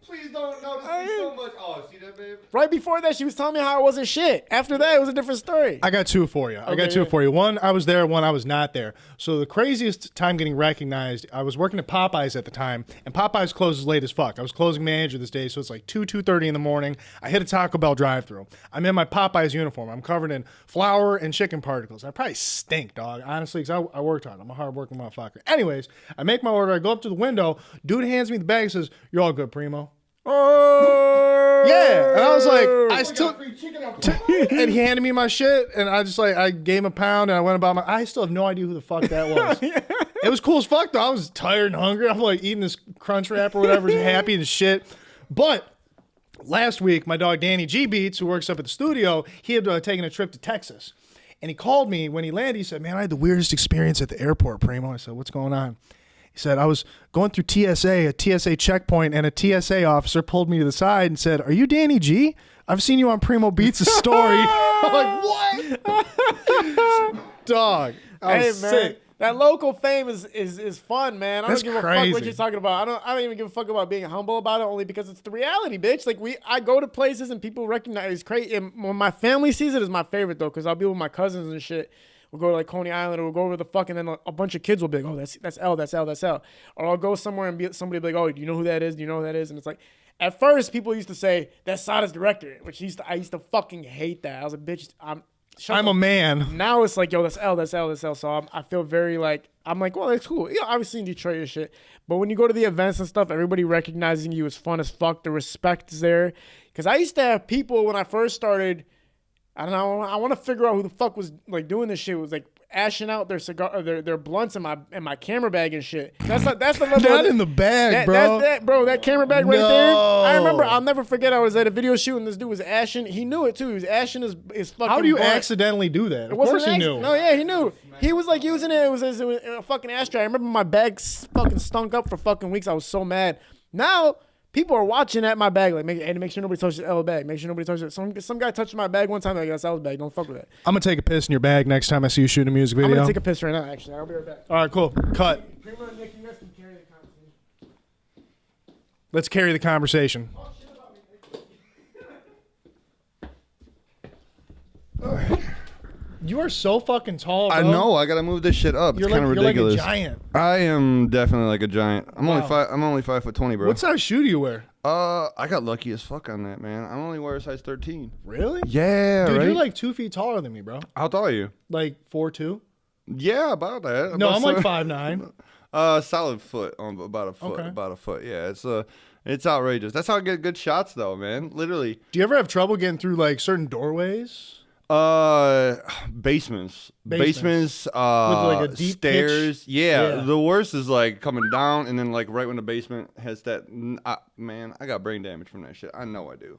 Speaker 3: please don't notice me so much. Oh, see that, babe?
Speaker 2: Right before that, she was telling me how I wasn't shit. After that, it was a different story.
Speaker 1: I got two for you.
Speaker 2: Okay,
Speaker 1: One, I was there. One, I was not there. So the craziest time getting recognized, I was working at Popeyes at the time, and Popeyes closes late as fuck. I was closing manager this day, so it's like 2:30 in the morning. I hit a Taco Bell drive-thru. I'm in my Popeyes uniform. I'm covered in flour and chicken particles. I probably stink, dog, honestly, because I worked hard. I'm a hard-working motherfucker. Anyways, I make my order. I go up to the window. Dude hands me the bag and says, "You're all good, Primo."
Speaker 2: Oh
Speaker 1: Yeah, and I was like, I
Speaker 3: I
Speaker 1: still,
Speaker 3: got free chicken out
Speaker 1: and he handed me my shit, and I just like, I gave him a pound, and I went about my. I still have no idea who the fuck that was. It was cool as fuck though. I was tired and hungry. I'm like eating this crunch wrap or whatever, happy and shit. But last week, my dog Danny G Beats, who works up at the studio, he had taken a trip to Texas, and he called me when he landed. He said, "Man, I had the weirdest experience at the airport, Primo." I said, "What's going on?" He said, "I was going through a TSA checkpoint, and a TSA officer pulled me to the side and said, 'Are you Danny G? I've seen you on Primo Beats' story.'" I'm like, "What?" Dog. I was sick.
Speaker 2: That local fame is fun, man. I
Speaker 1: That's
Speaker 2: don't give a
Speaker 1: crazy.
Speaker 2: fuck what you're talking about. I don't even give a fuck about being humble about it, only because it's the reality, bitch. Like I go to places and people recognize it's crazy. And when my family sees it, is my favorite though, because I'll be with my cousins and shit. We'll go to like Coney Island, or we'll go over the fuck, and then a bunch of kids will be like, "Oh, that's L. Or I'll go somewhere and somebody will be like, "Oh, do you know who that is? Do you know who that is?" And it's like, at first people used to say that's Sada's director, which I used to fucking hate that. I was like, bitch,
Speaker 1: I'm a man.
Speaker 2: Now it's like, yo, that's L. So I feel very like, I'm like, well, that's cool. Yeah, obviously in Detroit and shit. But when you go to the events and stuff, everybody recognizing you is fun as fuck. The respect is there. Because I used to have people when I first started, I don't know, I want to figure out who the fuck was like doing this shit. It was like ashing out their cigar, their blunts in my camera bag and shit. That's the level.
Speaker 1: Not in the bag, bro.
Speaker 2: That camera bag right there. I remember. I'll never forget. I was at a video shoot and this dude was ashing. He knew it too. He was ashing his fucking.
Speaker 1: How do you
Speaker 2: blunt.
Speaker 1: accidentally do that? Of
Speaker 2: It wasn't
Speaker 1: course he
Speaker 2: an
Speaker 1: knew.
Speaker 2: No, yeah, he knew. He was like using it. It was a fucking ashtray. I remember my bag fucking stunk up for fucking weeks. I was so mad. Now people are watching at my bag, like, make sure nobody touches the L bag. Make sure nobody touches it. Some guy touched my bag one time. Like, that's L's bag. Don't fuck with that.
Speaker 1: I'm gonna take a piss in your bag next time I see you shooting a music video.
Speaker 2: I'm gonna take a piss right now. Actually, I'll be right back.
Speaker 1: All right, cool. Cut.
Speaker 2: Primo and Nick, you guys can carry the conversation.
Speaker 1: Let's carry the conversation.
Speaker 2: Oh, shit about me, Nick.
Speaker 1: You are so fucking tall, bro.
Speaker 4: I know. I gotta move this shit up. It's kind of ridiculous.
Speaker 1: You're like a giant.
Speaker 4: I am definitely like a giant. I'm
Speaker 1: Wow.
Speaker 4: only 5'20", bro.
Speaker 1: What size shoe do you wear?
Speaker 4: I got lucky as fuck on that, man. I only wear a size 13.
Speaker 1: Really?
Speaker 4: Yeah,
Speaker 1: Dude,
Speaker 4: right?
Speaker 1: you're like 2 feet taller than me, bro.
Speaker 4: How tall are you?
Speaker 1: Like 4'2".
Speaker 4: Yeah, about that.
Speaker 1: No,
Speaker 4: About
Speaker 1: I'm like
Speaker 4: some-
Speaker 1: 5'9".
Speaker 4: Solid foot on about a foot.
Speaker 1: Okay.
Speaker 4: About a foot. Yeah, it's outrageous. That's how I get good shots, though, man. Literally.
Speaker 1: Do you ever have trouble getting through like certain doorways?
Speaker 4: Basements,
Speaker 1: With, like, a deep
Speaker 4: stairs.
Speaker 1: pitch?
Speaker 4: Yeah,
Speaker 1: Yeah.
Speaker 4: the worst is like coming down and then like right when the basement has that. Man, I got brain damage from that shit. I know I do.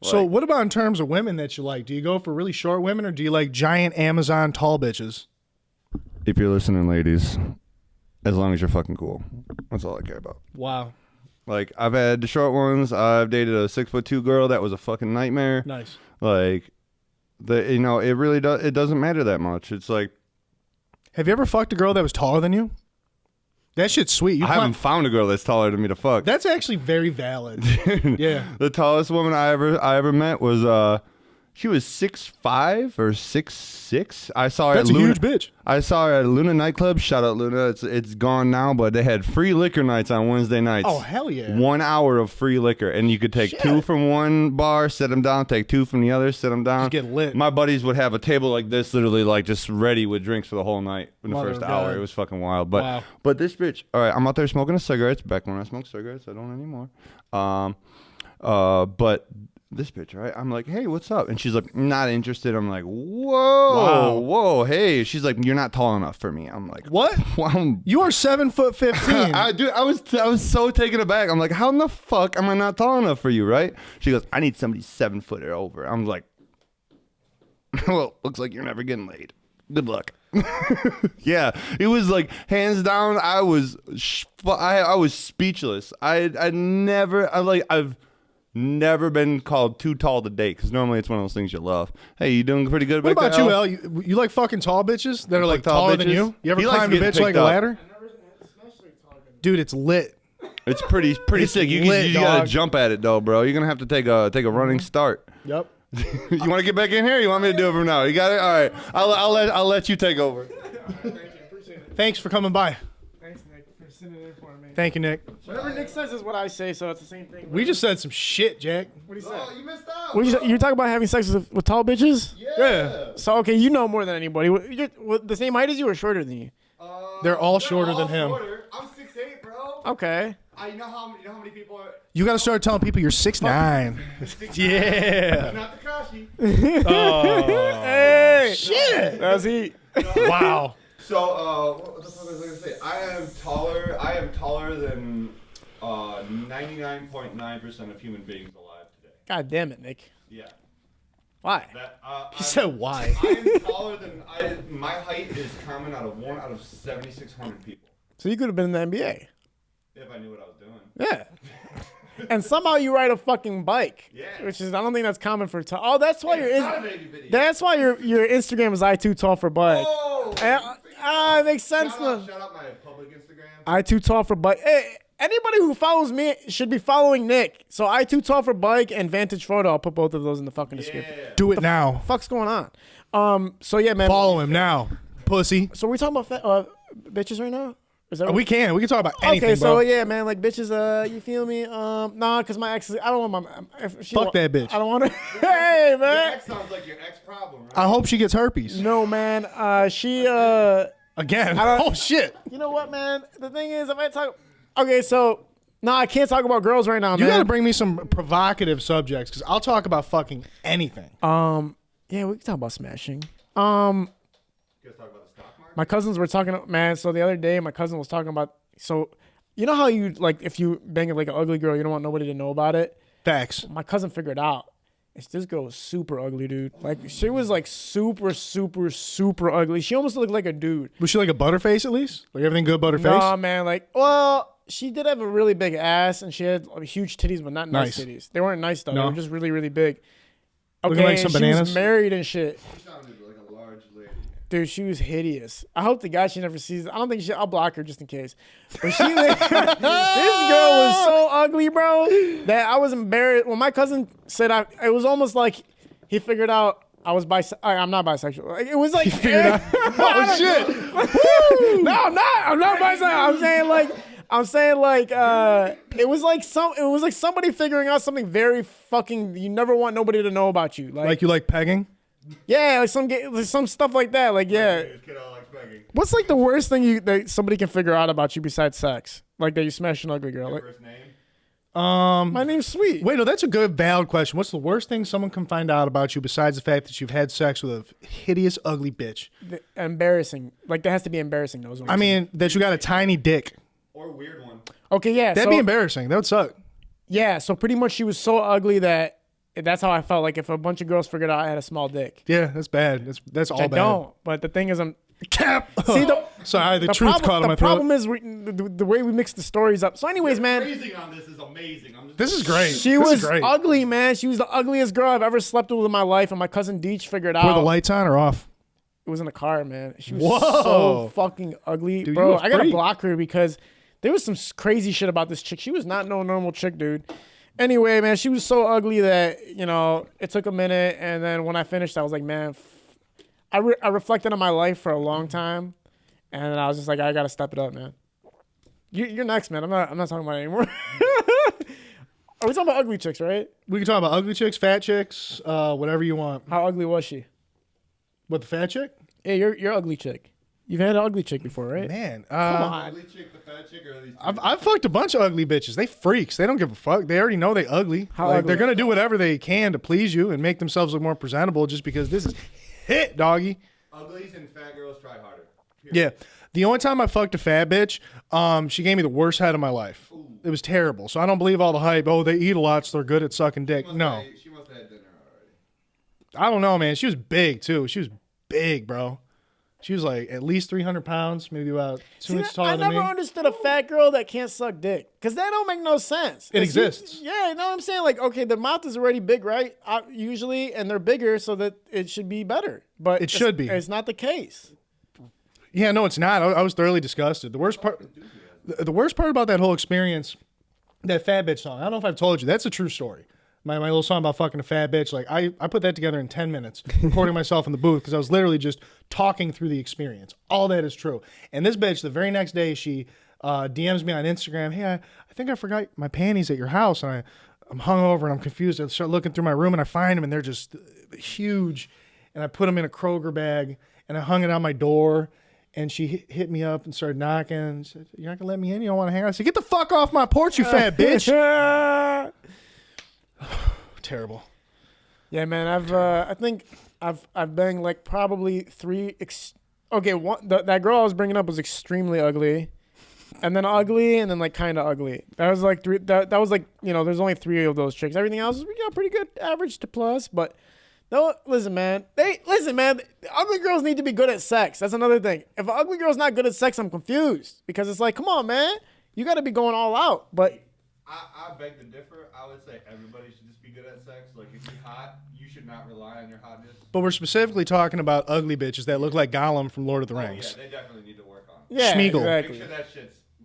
Speaker 1: So
Speaker 4: Like,
Speaker 1: what about in terms of women that you like? Do you go for really short women or do you like giant Amazon tall bitches?
Speaker 4: if you're listening, ladies, as long as you're fucking cool, that's all I care about.
Speaker 1: Wow.
Speaker 4: Like I've had the short ones. I've dated a 6'2" girl that was a fucking nightmare.
Speaker 1: Nice.
Speaker 4: Like, it really does. It doesn't matter that much. It's like
Speaker 1: Have you ever fucked a girl that was taller than you? That shit's sweet.
Speaker 4: I haven't found a girl that's taller than me to fuck.
Speaker 1: That's actually very valid. Yeah.
Speaker 4: The tallest woman I ever met was she was 6'5" or 6'6". I saw her
Speaker 1: That's
Speaker 4: at
Speaker 1: a
Speaker 4: Luna.
Speaker 1: huge bitch.
Speaker 4: I saw her at Luna nightclub. Shout out Luna. It's gone now, but they had free liquor nights on Wednesday nights.
Speaker 1: Oh, hell yeah.
Speaker 4: 1 hour of free liquor, and you could take
Speaker 1: Shit.
Speaker 4: 2 from one bar, sit them down, take 2 from the other, sit them down.
Speaker 1: Just get lit.
Speaker 4: My buddies would have a table like this, literally like just ready with drinks for the whole night in the
Speaker 1: Mother
Speaker 4: first
Speaker 1: of
Speaker 4: hour.
Speaker 1: God.
Speaker 4: It was fucking wild. But
Speaker 1: Wow.
Speaker 4: but this bitch, all right, I'm out there smoking cigarettes. Back when I smoked cigarettes, I don't anymore. But this bitch, right? I'm like, hey, what's up? And she's like, not interested. I'm like,
Speaker 1: Wow.
Speaker 4: whoa, hey. She's like, you're not tall enough for me. I'm like,
Speaker 1: What?
Speaker 4: wow.
Speaker 1: You are 7'15".
Speaker 4: I was so taken aback. I'm like, how in the fuck am I not tall enough for you, right? She goes, I need somebody 7 foot or over. I'm like, well, looks like you're never getting laid. Good luck. Yeah, it was like hands down. I was speechless. I've never been called too tall to date because normally it's one of those things you love. Hey, you doing pretty good?
Speaker 1: What
Speaker 4: back
Speaker 1: about
Speaker 4: there,
Speaker 1: you,
Speaker 4: Al?
Speaker 1: El? You like fucking tall bitches that are like
Speaker 4: tall
Speaker 1: taller than
Speaker 4: bitches?
Speaker 1: you? You ever
Speaker 4: He likes
Speaker 1: climbed a
Speaker 4: getting
Speaker 1: bitch like
Speaker 4: picked
Speaker 1: a
Speaker 4: up.
Speaker 1: ladder? Dude, it's lit.
Speaker 4: It's pretty sick. You
Speaker 1: lit,
Speaker 4: gotta
Speaker 1: dog.
Speaker 4: jump at it though, bro. You're gonna have to take a running start.
Speaker 1: Yep.
Speaker 4: You want to get back in here? Or you want me to do it from now? You got it. All right. I'll let you take over.
Speaker 1: Thanks for coming by.
Speaker 2: Thanks, Nick, for sitting in for me.
Speaker 1: Thank you, Nick.
Speaker 2: Whatever Nick says is what I say, so it's the same thing.
Speaker 1: We just said some shit, Jack.
Speaker 2: What do you say?
Speaker 3: Oh, you missed out.
Speaker 2: What you talking about having sex with tall bitches?
Speaker 1: Yeah.
Speaker 2: So okay, you know more than anybody. You're the same height as you or shorter than you?
Speaker 1: They're all shorter than him.
Speaker 3: Shorter. I'm 6'8", bro.
Speaker 2: Okay.
Speaker 3: You know how many people are.
Speaker 1: You got to start telling people you're 6'9". Yeah.
Speaker 3: Not Takashi.
Speaker 2: Hey,
Speaker 1: Shit.
Speaker 2: that's he.
Speaker 1: Wow.
Speaker 3: So, what the fuck was I gonna say? I am taller than 99.9% of human beings alive today.
Speaker 2: God damn it, Nick.
Speaker 3: Yeah.
Speaker 2: Why?
Speaker 1: He said why?
Speaker 3: I am taller than my height is common out of 1 out of 7,600 people.
Speaker 2: So you could have been in the NBA.
Speaker 3: If I knew what I was doing.
Speaker 2: Yeah. And somehow you ride a fucking bike.
Speaker 3: Yeah.
Speaker 2: Which is I don't think that's common for tall. Oh, that's why
Speaker 3: It's not a baby video.
Speaker 2: that's why your Instagram is I too tall for bike.
Speaker 3: Oh!
Speaker 2: It makes sense now.
Speaker 3: Shout out my public Instagram.
Speaker 2: I too tall for bike. Hey, anybody who follows me should be following Nick. So I too tall for bike and Vantage Photo. I'll put both of those in the fucking description.
Speaker 1: Do it now.
Speaker 2: Fuck's going on? So yeah, man.
Speaker 1: Follow him now, pussy.
Speaker 2: So we're talking about bitches right now. Is that
Speaker 1: We can talk about anything,
Speaker 2: okay? So
Speaker 1: bro.
Speaker 2: yeah, man. Like bitches. You feel me? Nah, cause my ex. I don't want my. If she
Speaker 1: Fuck that bitch.
Speaker 2: I don't want to. Hey,
Speaker 3: Your
Speaker 2: man.
Speaker 3: ex sounds like your ex problem, right?
Speaker 1: I hope she gets herpes.
Speaker 2: No, man. She.
Speaker 1: Again.
Speaker 2: don't-
Speaker 1: Oh, shit.
Speaker 2: You know what, man? The thing is, if I talk. Okay, so. No, I can't talk about girls right now,
Speaker 1: You
Speaker 2: man.
Speaker 1: got to bring me some provocative subjects because I'll talk about fucking anything.
Speaker 2: Yeah, we can talk about smashing.
Speaker 3: You guys talk about the stock market?
Speaker 2: My cousins were talking, man. So the other day, my cousin was talking about. So, you know how you like if you bang like an ugly girl, you don't want nobody to know about it.
Speaker 1: Facts.
Speaker 2: My cousin figured out. This girl was super ugly, dude. Like she was like super, super, super ugly. She almost looked like a dude.
Speaker 1: Was she like a butterface at least? Like everything good butterface?
Speaker 2: Nah, man. Like, well, she did have a really big ass and she had huge titties, but not nice
Speaker 1: Nice.
Speaker 2: titties. They weren't nice though.
Speaker 1: No.
Speaker 2: They were just really, really big. Okay,
Speaker 1: Looking like some
Speaker 2: and she
Speaker 1: bananas?
Speaker 2: was married and shit.
Speaker 3: You sounded like a large lady.
Speaker 2: Dude, she was hideous. I hope the guy she never sees. I don't think I'll block her just in case. But she, this girl was so ugly, bro, that I was embarrassed. When my cousin said, it was almost like he figured out I was I'm not bisexual. Like, it was like
Speaker 1: Oh shit!
Speaker 2: no, I'm not bisexual. I'm saying like it was like somebody figuring out something very fucking you never want nobody to know about you.
Speaker 1: Like you like pegging?
Speaker 2: Yeah, like some stuff like that. Like yeah. What's like the worst thing that somebody can figure out about you besides sex? Like that you smash an ugly girl. Like,
Speaker 3: First name?
Speaker 2: my name's Sweet.
Speaker 1: Wait, no, that's a good, valid question. What's the worst thing someone can find out about you besides the fact that you've had sex with a hideous, ugly bitch?
Speaker 2: Embarrassing. Like that has to be embarrassing. Those.
Speaker 1: I mean, that you got a tiny dick.
Speaker 3: Or a weird one.
Speaker 2: Okay, yeah.
Speaker 1: That'd be embarrassing. That would suck.
Speaker 2: Yeah, so pretty much she was so ugly that's how I felt. Like if a bunch of girls figured out I had a small dick.
Speaker 1: Yeah, that's bad. That's all
Speaker 2: I
Speaker 1: bad.
Speaker 2: don't. But the thing is,
Speaker 1: Cap.
Speaker 2: See,
Speaker 1: Sorry, the truth caught in my
Speaker 2: throat. The problem
Speaker 1: throat.
Speaker 2: is the way we mix the stories up. So, anyways, man,
Speaker 3: Phrasing on this is amazing.
Speaker 1: This is great.
Speaker 2: she was ugly, man. She was the ugliest girl I've ever slept with in my life, and my cousin Deech figured out.
Speaker 1: Were the lights on or off?
Speaker 2: It was in the car, man. She was
Speaker 1: Whoa.
Speaker 2: so fucking ugly,
Speaker 1: Dude,
Speaker 2: bro.
Speaker 1: you a
Speaker 2: I gotta
Speaker 1: freak.
Speaker 2: block her because there was some crazy shit about this chick. She was not no normal chick, dude. Anyway, man, she was so ugly that it took a minute, and then when I finished, I was like, man, I reflected on my life for a long time, and I was just like, I gotta step it up, man. You're next, man. I'm not talking about it anymore. Are we talking about ugly chicks, right?
Speaker 1: We can talk about ugly chicks, fat chicks, whatever you want.
Speaker 2: How ugly was she?
Speaker 1: What, the fat chick?
Speaker 2: Hey, you're ugly chick. You've had an ugly chick before, right?
Speaker 1: Man,
Speaker 2: Come on.
Speaker 3: Ugly chick, the fat chick, or these
Speaker 1: I've fucked a bunch of ugly bitches. They freaks. They don't give a fuck. They already know they ugly.
Speaker 2: How
Speaker 1: Like,
Speaker 2: ugly?
Speaker 1: they're gonna do whatever they can to please you and make themselves look more presentable just because this is hit, doggy.
Speaker 3: uglies and fat girls try harder.
Speaker 1: Yeah. The only time I fucked a fat bitch, she gave me the worst head of my life. It was terrible. So I don't believe all the hype. Oh, they eat a lot, so they're good at sucking dick. No.
Speaker 3: She must have had dinner already.
Speaker 1: I don't know, man. She was big, too. She was big, bro. She was like at least 300 pounds, maybe about 2 inches taller
Speaker 2: I
Speaker 1: than
Speaker 2: never
Speaker 1: me.
Speaker 2: understood a fat girl that can't suck dick. Because that don't make no sense.
Speaker 1: It
Speaker 2: 'Cause
Speaker 1: exists.
Speaker 2: Yeah, you know what I'm saying? Like, okay, the mouth is already big, right? Usually, and they're bigger so that it should be better. But
Speaker 1: It should be.
Speaker 2: It's not the case.
Speaker 1: Yeah, no, it's not. I was thoroughly disgusted. The worst part about that whole experience, that fat bitch song. I don't know if I've told you. That's a true story. My little song about fucking a fat bitch. Like I put that together in 10 minutes, recording myself in the booth because I was literally just talking through the experience. All that is true. And this bitch, the very next day, she DMs me on Instagram. Hey, I think I forgot my panties at your house, and I'm hungover and I'm confused. I start looking through my room and I find them and they're just huge. And I put them in a Kroger bag and I hung it on my door. And she hit me up and started knocking and said, "You're not gonna let me in? You don't want to hang out?" I said, "Get the fuck off my porch, you fat bitch!" Terrible.
Speaker 2: Yeah, man. I think I've banged like probably three. That girl I was bringing up was extremely ugly, and then ugly, and then like kind of ugly. That was like three. That was like there's only three of those chicks. Everything else we got pretty good average to plus, but. No, listen, man. Ugly girls need to be good at sex. That's another thing. If an ugly girl's not good at sex, I'm confused because it's like, come on, man, you got to be going all out. But
Speaker 3: I beg to differ. I would say everybody should just be good at sex. Like if you're hot, you should not rely on your hotness.
Speaker 1: But we're specifically talking about ugly bitches that look like Gollum from Lord of the Rings.
Speaker 3: Yeah, they definitely need to work on it.
Speaker 2: yeah,
Speaker 1: Schmeagol.
Speaker 2: exactly.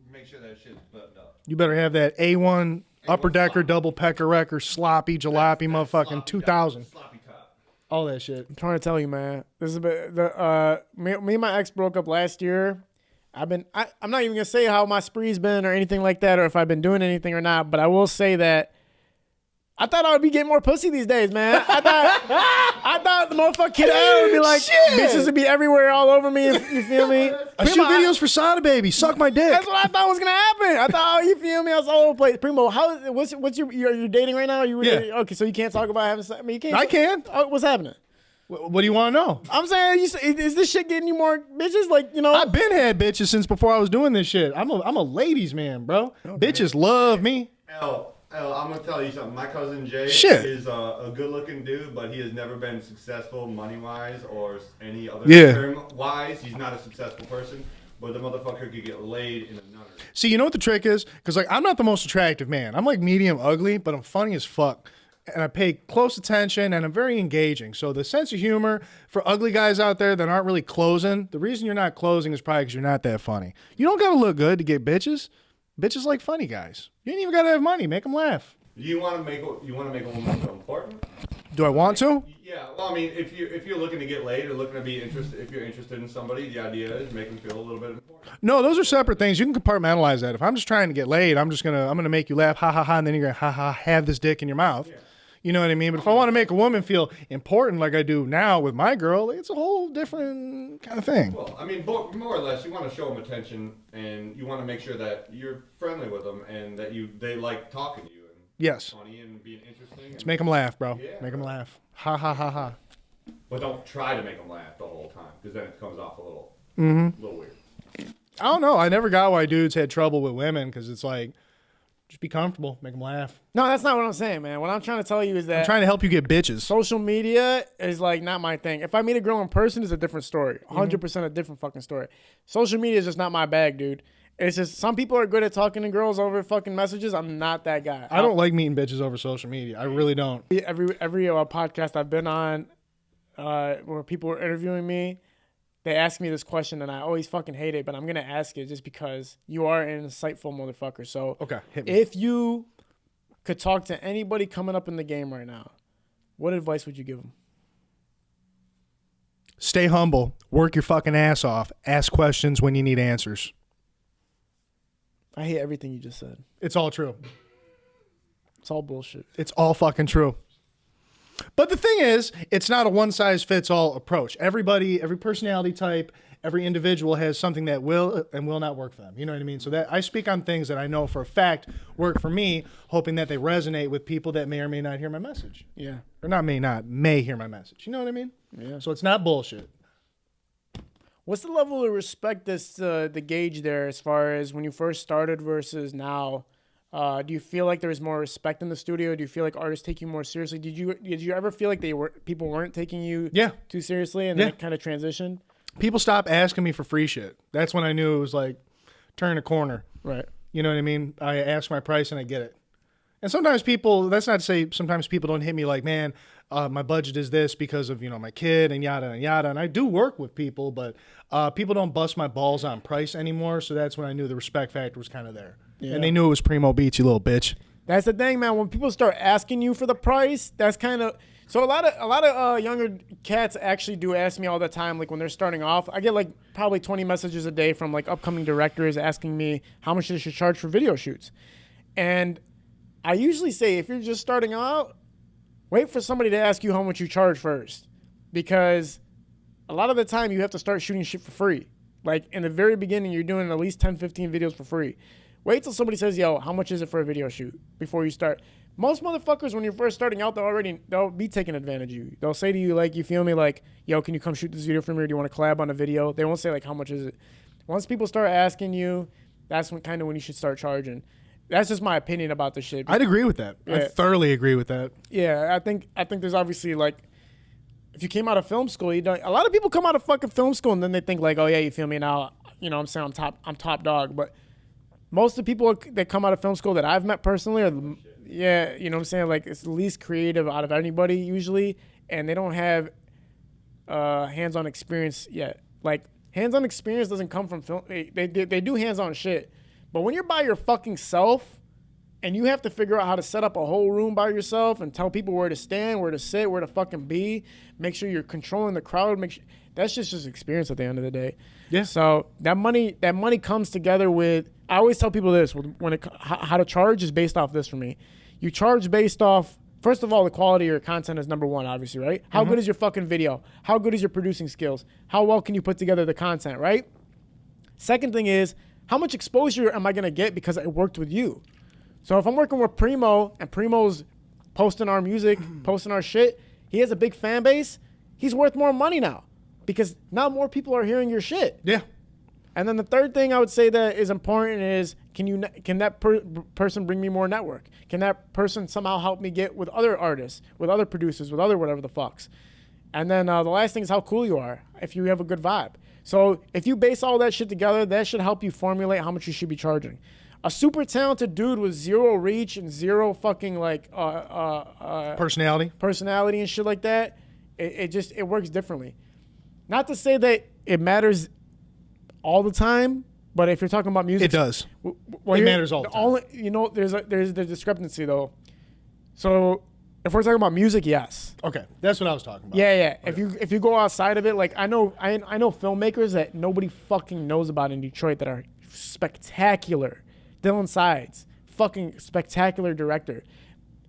Speaker 3: Make sure that shit's buttoned up.
Speaker 1: You better have that A1 upper decker double pecker wrecker sloppy jalopy motherfucking 2000.
Speaker 3: Sloppy top.
Speaker 1: All that shit.
Speaker 2: I'm trying to tell you, man. This is a bit. Me and my ex broke up last year. I'm not even gonna say how my spree's been or anything like that, or if I've been doing anything or not. But I will say that I thought I would be getting more pussy these days, man. I thought the motherfucking kid would be like, bitches would be everywhere, all over me. You feel me?
Speaker 1: I shoot videos for Sada Baby. Suck my dick.
Speaker 2: That's what I thought was gonna happen. I thought, you feel me? I was all over the place. Primo, what's you're dating right now?
Speaker 1: Yeah.
Speaker 2: Okay, so you can't talk about having sex. I mean, you can't.
Speaker 1: I can.
Speaker 2: What's happening?
Speaker 1: What do you want to know?
Speaker 2: I'm saying, is this shit getting you more bitches? Like,
Speaker 1: I've been had bitches since before I was doing this shit. I'm a ladies man, bro. Okay. Bitches love me.
Speaker 3: I'm gonna tell you something. My cousin Jay is a good-looking dude, but he has never been successful money-wise or any other term-wise. He's not a successful person, but the motherfucker could get laid in a nutter.
Speaker 1: See, you know what the trick is? Because like I'm not the most attractive man. I'm like medium ugly, but I'm funny as fuck. And I pay close attention, and I'm very engaging. So the sense of humor for ugly guys out there that aren't really closing, the reason you're not closing is probably because you're not that funny. You don't got to look good to get bitches. Bitches like funny guys. You ain't even got to have money. Make them laugh.
Speaker 3: You want to make a woman feel important?
Speaker 1: Do I want to?
Speaker 3: Yeah, well, I mean, if you're looking to get laid or looking to be interested, if you're interested in somebody, the idea is make them feel a little bit important.
Speaker 1: No, those are separate things. You can compartmentalize that. If I'm just trying to get laid, I'm gonna make you laugh, ha ha ha, and then you're gonna ha ha have this dick in your mouth. Yeah. You know what I mean? But if I want to make a woman feel important, like I do now with my girl, it's a whole different kind of thing.
Speaker 3: Well, I mean, more or less, you want to show them attention, and you want to make sure that you're friendly with them, and that they like talking to you. And
Speaker 1: yes.
Speaker 3: Funny and being interesting.
Speaker 1: Just make them laugh, bro. Yeah, make them laugh. Ha ha ha ha.
Speaker 3: But don't try to make them laugh the whole time, because then it comes off a little weird.
Speaker 1: I don't know. I never got why dudes had trouble with women, because it's like, just be comfortable, make them laugh.
Speaker 2: No, that's not what I'm saying, man. What I'm trying to tell you is that
Speaker 1: I'm trying to help you get bitches.
Speaker 2: Social media is like not my thing. If I meet a girl in person, it's a different story. 100% a different fucking story. Social media is just not my bag, dude. It's just some people are good at talking to girls over fucking messages. I'm not that guy.
Speaker 1: I don't like meeting bitches over social media. I really don't.
Speaker 2: Every podcast I've been on where people were interviewing me, they ask me this question, and I always fucking hate it, but I'm going to ask it just because you are an insightful motherfucker. So
Speaker 1: okay, hit me.
Speaker 2: If you could talk to anybody coming up in the game right now, what advice would you give them?
Speaker 1: Stay humble. Work your fucking ass off. Ask questions when you need answers.
Speaker 2: I hate everything you just said.
Speaker 1: It's all true.
Speaker 2: It's all bullshit.
Speaker 1: It's all fucking true. But the thing is, it's not a one-size-fits-all approach. Everybody, every personality type, every individual has something that will and will not work for them. You know what I mean? So that I speak on things that I know for a fact work for me, hoping that they resonate with people that may or may not hear my message.
Speaker 2: Yeah.
Speaker 1: Or may hear my message. You know what I mean?
Speaker 2: Yeah.
Speaker 1: So it's not bullshit.
Speaker 2: What's the level of respect that's the gauge there as far as when you first started versus now? Do you feel like there's more respect in the studio? Do you feel like artists take you more seriously? Did you ever feel like people weren't taking you too seriously and then it kind of transitioned? People
Speaker 1: stopped asking me for free shit. That's when I knew it was like turn a corner.
Speaker 2: Right.
Speaker 1: You know what I mean? I ask my price and I get it. And sometimes people, that's not to say sometimes people don't hit me like, man, my budget is this because of, my kid and yada and yada. And I do work with people, but people don't bust my balls on price anymore. So that's when I knew the respect factor was kind of there. Yeah. And they knew it was Primo Beats, you little bitch.
Speaker 2: That's the thing, man. When people start asking you for the price, that's kind of so. A lot of younger cats actually do ask me all the time. Like when they're starting off, I get like probably 20 messages a day from like upcoming directors asking me how much they should charge for video shoots. And I usually say, if you're just starting out, wait for somebody to ask you how much you charge first, because a lot of the time you have to start shooting shit for free. Like in the very beginning, you're doing at least 10, 15 videos for free. Wait till somebody says, yo, how much is it for a video shoot before you start? Most motherfuckers, when you're first starting out, they'll be taking advantage of you. They'll say to you, like, you feel me? Like, yo, can you come shoot this video for me? Or do you want to collab on a video? They won't say, like, how much is it? Once people start asking you, that's when you should start charging. That's just my opinion about the shit.
Speaker 1: I'd agree with that. Yeah. I thoroughly agree with that.
Speaker 2: Yeah, I think there's obviously, like, if you came out of film school, a lot of people come out of fucking film school and then they think, like, oh, yeah, you feel me? Now, I'm saying I'm top dog. But most of the people that come out of film school that I've met personally are, you know what I'm saying? Like, it's the least creative out of anybody usually, and they don't have hands-on experience yet. Like, hands-on experience doesn't come from film. They do hands-on shit. But when you're by your fucking self and you have to figure out how to set up a whole room by yourself and tell people where to stand, where to sit, where to fucking be, make sure you're controlling the crowd, that's just experience at the end of the day.
Speaker 1: Yeah.
Speaker 2: So that money comes together with, I always tell people this, how to charge is based off this for me. You charge based off, first of all, the quality of your content is number one, obviously, right? How good is your fucking video? How good is your producing skills? How well can you put together the content, right? Second thing is, how much exposure am I going to get because I worked with you? So if I'm working with Primo and Primo's posting our music, posting our shit, he has a big fan base, he's worth more money now because now more people are hearing your shit.
Speaker 1: Yeah.
Speaker 2: And then the third thing I would say that is important is, can that person bring me more network? Can that person somehow help me get with other artists, with other producers, with other whatever the fucks? And then the last thing is how cool you are, if you have a good vibe. So if you base all that shit together, that should help you formulate how much you should be charging. A super talented dude with zero reach and zero fucking like personality and shit like that, it works differently. Not to say that it matters all the time, but if you're talking about music,
Speaker 1: it does. It matters all the time.
Speaker 2: There's the discrepancy though. So If we're talking about music, yes.
Speaker 1: Okay, that's what I was talking about.
Speaker 2: Yeah. If you go outside of it, like I know filmmakers that nobody fucking knows about in Detroit that are spectacular. Dylan Sides, fucking spectacular director.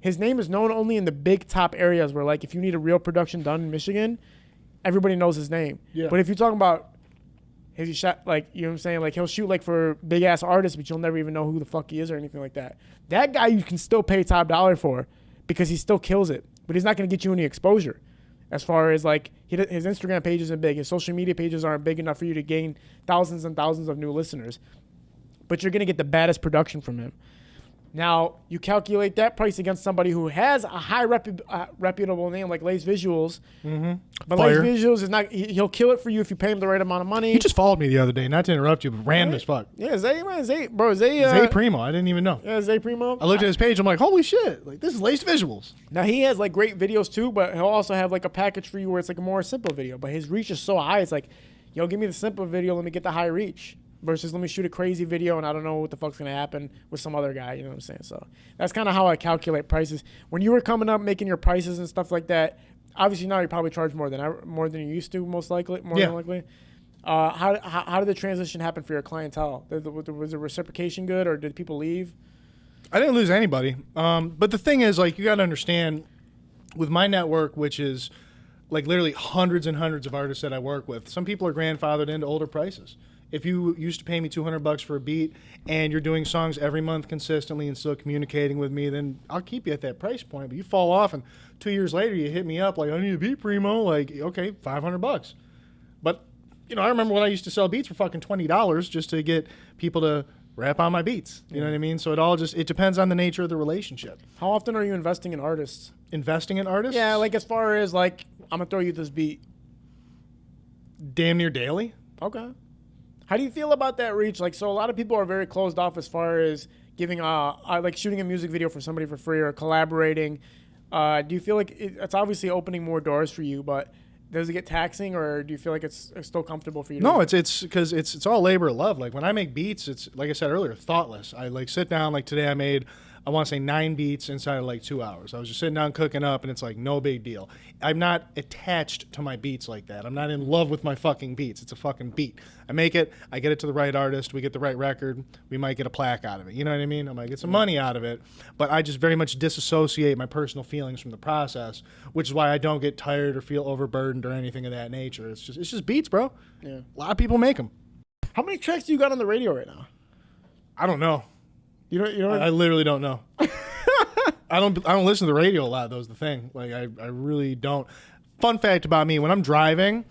Speaker 2: His name is known only in the big top areas where, like, if you need a real production done in Michigan, everybody knows his name.
Speaker 1: Yeah.
Speaker 2: But if you're talking about, has he shot, like, you know what I'm saying? Like, he'll shoot, like, for big-ass artists, but you'll never even know who the fuck he is or anything like that. That guy you can still pay top dollar for because he still kills it. But he's not going to get you any exposure. As far as, like, his Instagram page isn't big. His social media pages aren't big enough for you to gain thousands and thousands of new listeners. But you're going to get the baddest production from him. Now, you calculate that price against somebody who has a high reputable name like Lace Visuals. Mm-hmm. But
Speaker 1: Fire.
Speaker 2: Lace Visuals is not, he'll kill it for you if you pay him the right amount of money.
Speaker 1: He just followed me the other day, not to interrupt you, but random as fuck.
Speaker 2: Yeah, Zay, man. Zay
Speaker 1: Primo, I didn't even know.
Speaker 2: Yeah, Zay Primo.
Speaker 1: I looked at his page, I'm like, holy shit, like this is Laced Visuals.
Speaker 2: Now, he has, like, great videos too, but he'll also have, like, a package for you where it's, like, a more simple video. But his reach is so high, it's like, yo, give me the simple video, let me get the high reach. Versus let me shoot a crazy video and I don't know what the fuck's going to happen with some other guy, you know what I'm saying? So that's kind of how I calculate prices. When you were coming up making your prices and stuff like that, obviously now you probably charge more than you used to, most likely, than likely. How did the transition happen for your clientele? Was the reciprocation good or did people leave?
Speaker 1: I didn't lose anybody. But the thing is, like, you got to understand with my network, which is like literally hundreds and hundreds of artists that I work with, some people are grandfathered into older prices. If you used to pay me $200 for a beat and you're doing songs every month consistently and still communicating with me, then I'll keep you at that price point. But you fall off and 2 years later you hit me up like, I need a beat, Primo. Like, okay, $500. But, you know, I remember when I used to sell beats for fucking $20 just to get people to rap on my beats. You know what I mean? So it depends on the nature of the relationship.
Speaker 2: How often are you investing in artists?
Speaker 1: Investing in artists?
Speaker 2: Yeah, like as far as like, I'm going to throw you this beat.
Speaker 1: Damn near daily.
Speaker 2: Okay. How do you feel about that reach? Like, so a lot of people are very closed off as far as giving, like shooting a music video for somebody for free or collaborating. Do you feel like it's obviously opening more doors for you, but does it get taxing or do you feel like it's still comfortable for you?
Speaker 1: No, it's because it's all labor of love. Like when I make beats, it's like I said earlier, thoughtless. I like sit down, like today I want to say 9 beats inside of like 2 hours. I was just sitting down cooking up and it's like no big deal. I'm not attached to my beats like that. I'm not in love with my fucking beats. It's a fucking beat. I make it, I get it to the right artist, we get the right record, we might get a plaque out of it. You know what I mean? I might get some money out of it, but I just very much disassociate my personal feelings from the process, which is why I don't get tired or feel overburdened or anything of that nature. It's just beats, bro.
Speaker 2: Yeah.
Speaker 1: A lot of people make them.
Speaker 2: How many tracks do you got on the radio right now?
Speaker 1: I don't know.
Speaker 2: You know.
Speaker 1: I literally don't know. I don't listen to the radio a lot. That was the thing. Like I really don't. Fun fact about me: when I'm driving,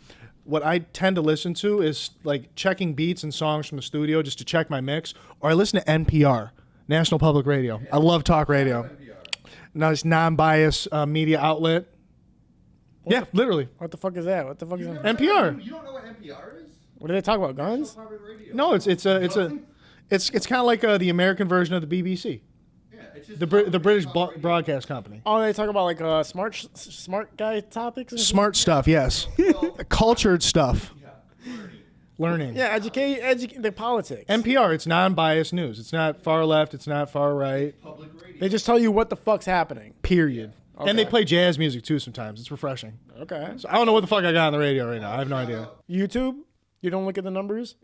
Speaker 1: what I tend to listen to is like checking beats and songs from the studio just to check my mix, or I listen to NPR, National Public Radio. I love talk radio. Nice non-biased media outlet. Yeah, literally.
Speaker 2: What the fuck is that? What the fuck is that?
Speaker 1: NPR.
Speaker 3: You don't know what NPR is?
Speaker 2: What do they talk about? Guns?
Speaker 3: Public radio.
Speaker 1: No, it's kind of like the American version of the BBC.
Speaker 3: Yeah, it's just
Speaker 1: The British broadcast company.
Speaker 2: Oh, they talk about like smart guy topics. And
Speaker 1: Smart stuff, yes. Cultured stuff. Learning.
Speaker 2: Yeah, educate the politics.
Speaker 1: NPR, it's non-biased news. It's not far left. It's not far right.
Speaker 3: public radio.
Speaker 2: They just tell you what the fuck's happening.
Speaker 1: Period.
Speaker 2: Okay.
Speaker 1: And they play jazz music too sometimes. It's refreshing.
Speaker 2: Okay.
Speaker 1: So I don't know what the fuck I got on the radio right now. I have no idea.
Speaker 2: YouTube? You don't look at the numbers?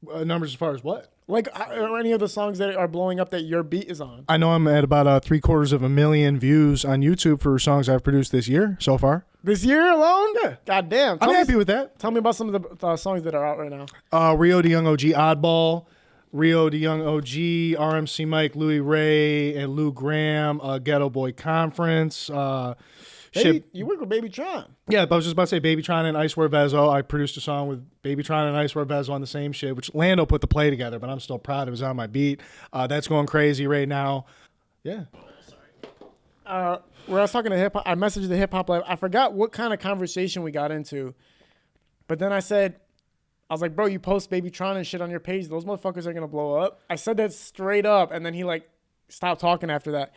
Speaker 1: Numbers as far as what?
Speaker 2: Like are any of the songs that are blowing up that your beat is on?
Speaker 1: I know I'm at about 750,000 views on YouTube for songs I've produced this year so far.
Speaker 2: This year alone?
Speaker 1: Yeah.
Speaker 2: God damn.
Speaker 1: I'm happy with that.
Speaker 2: Tell me about some of the songs that are out right now.
Speaker 1: Rio de Young OG Oddball, Rio de Young OG, RMC Mike, Louis Ray, and Lou Graham, Ghetto Boy Conference.
Speaker 2: You work with Baby Tron.
Speaker 1: Yeah, I was just about to say Baby Tron and Icewear Vezo. I produced a song with Baby Tron and Icewear Vezo on the same shit, which Lando put the play together, but I'm still proud it was on my beat. That's going crazy right now. Yeah.
Speaker 2: Where I was talking to hip hop, I messaged the hip hop live. I forgot what kind of conversation we got into, but then I was like, bro, you post Baby Tron and shit on your page. Those motherfuckers are gonna blow up. I said that straight up, and then he like stopped talking after that.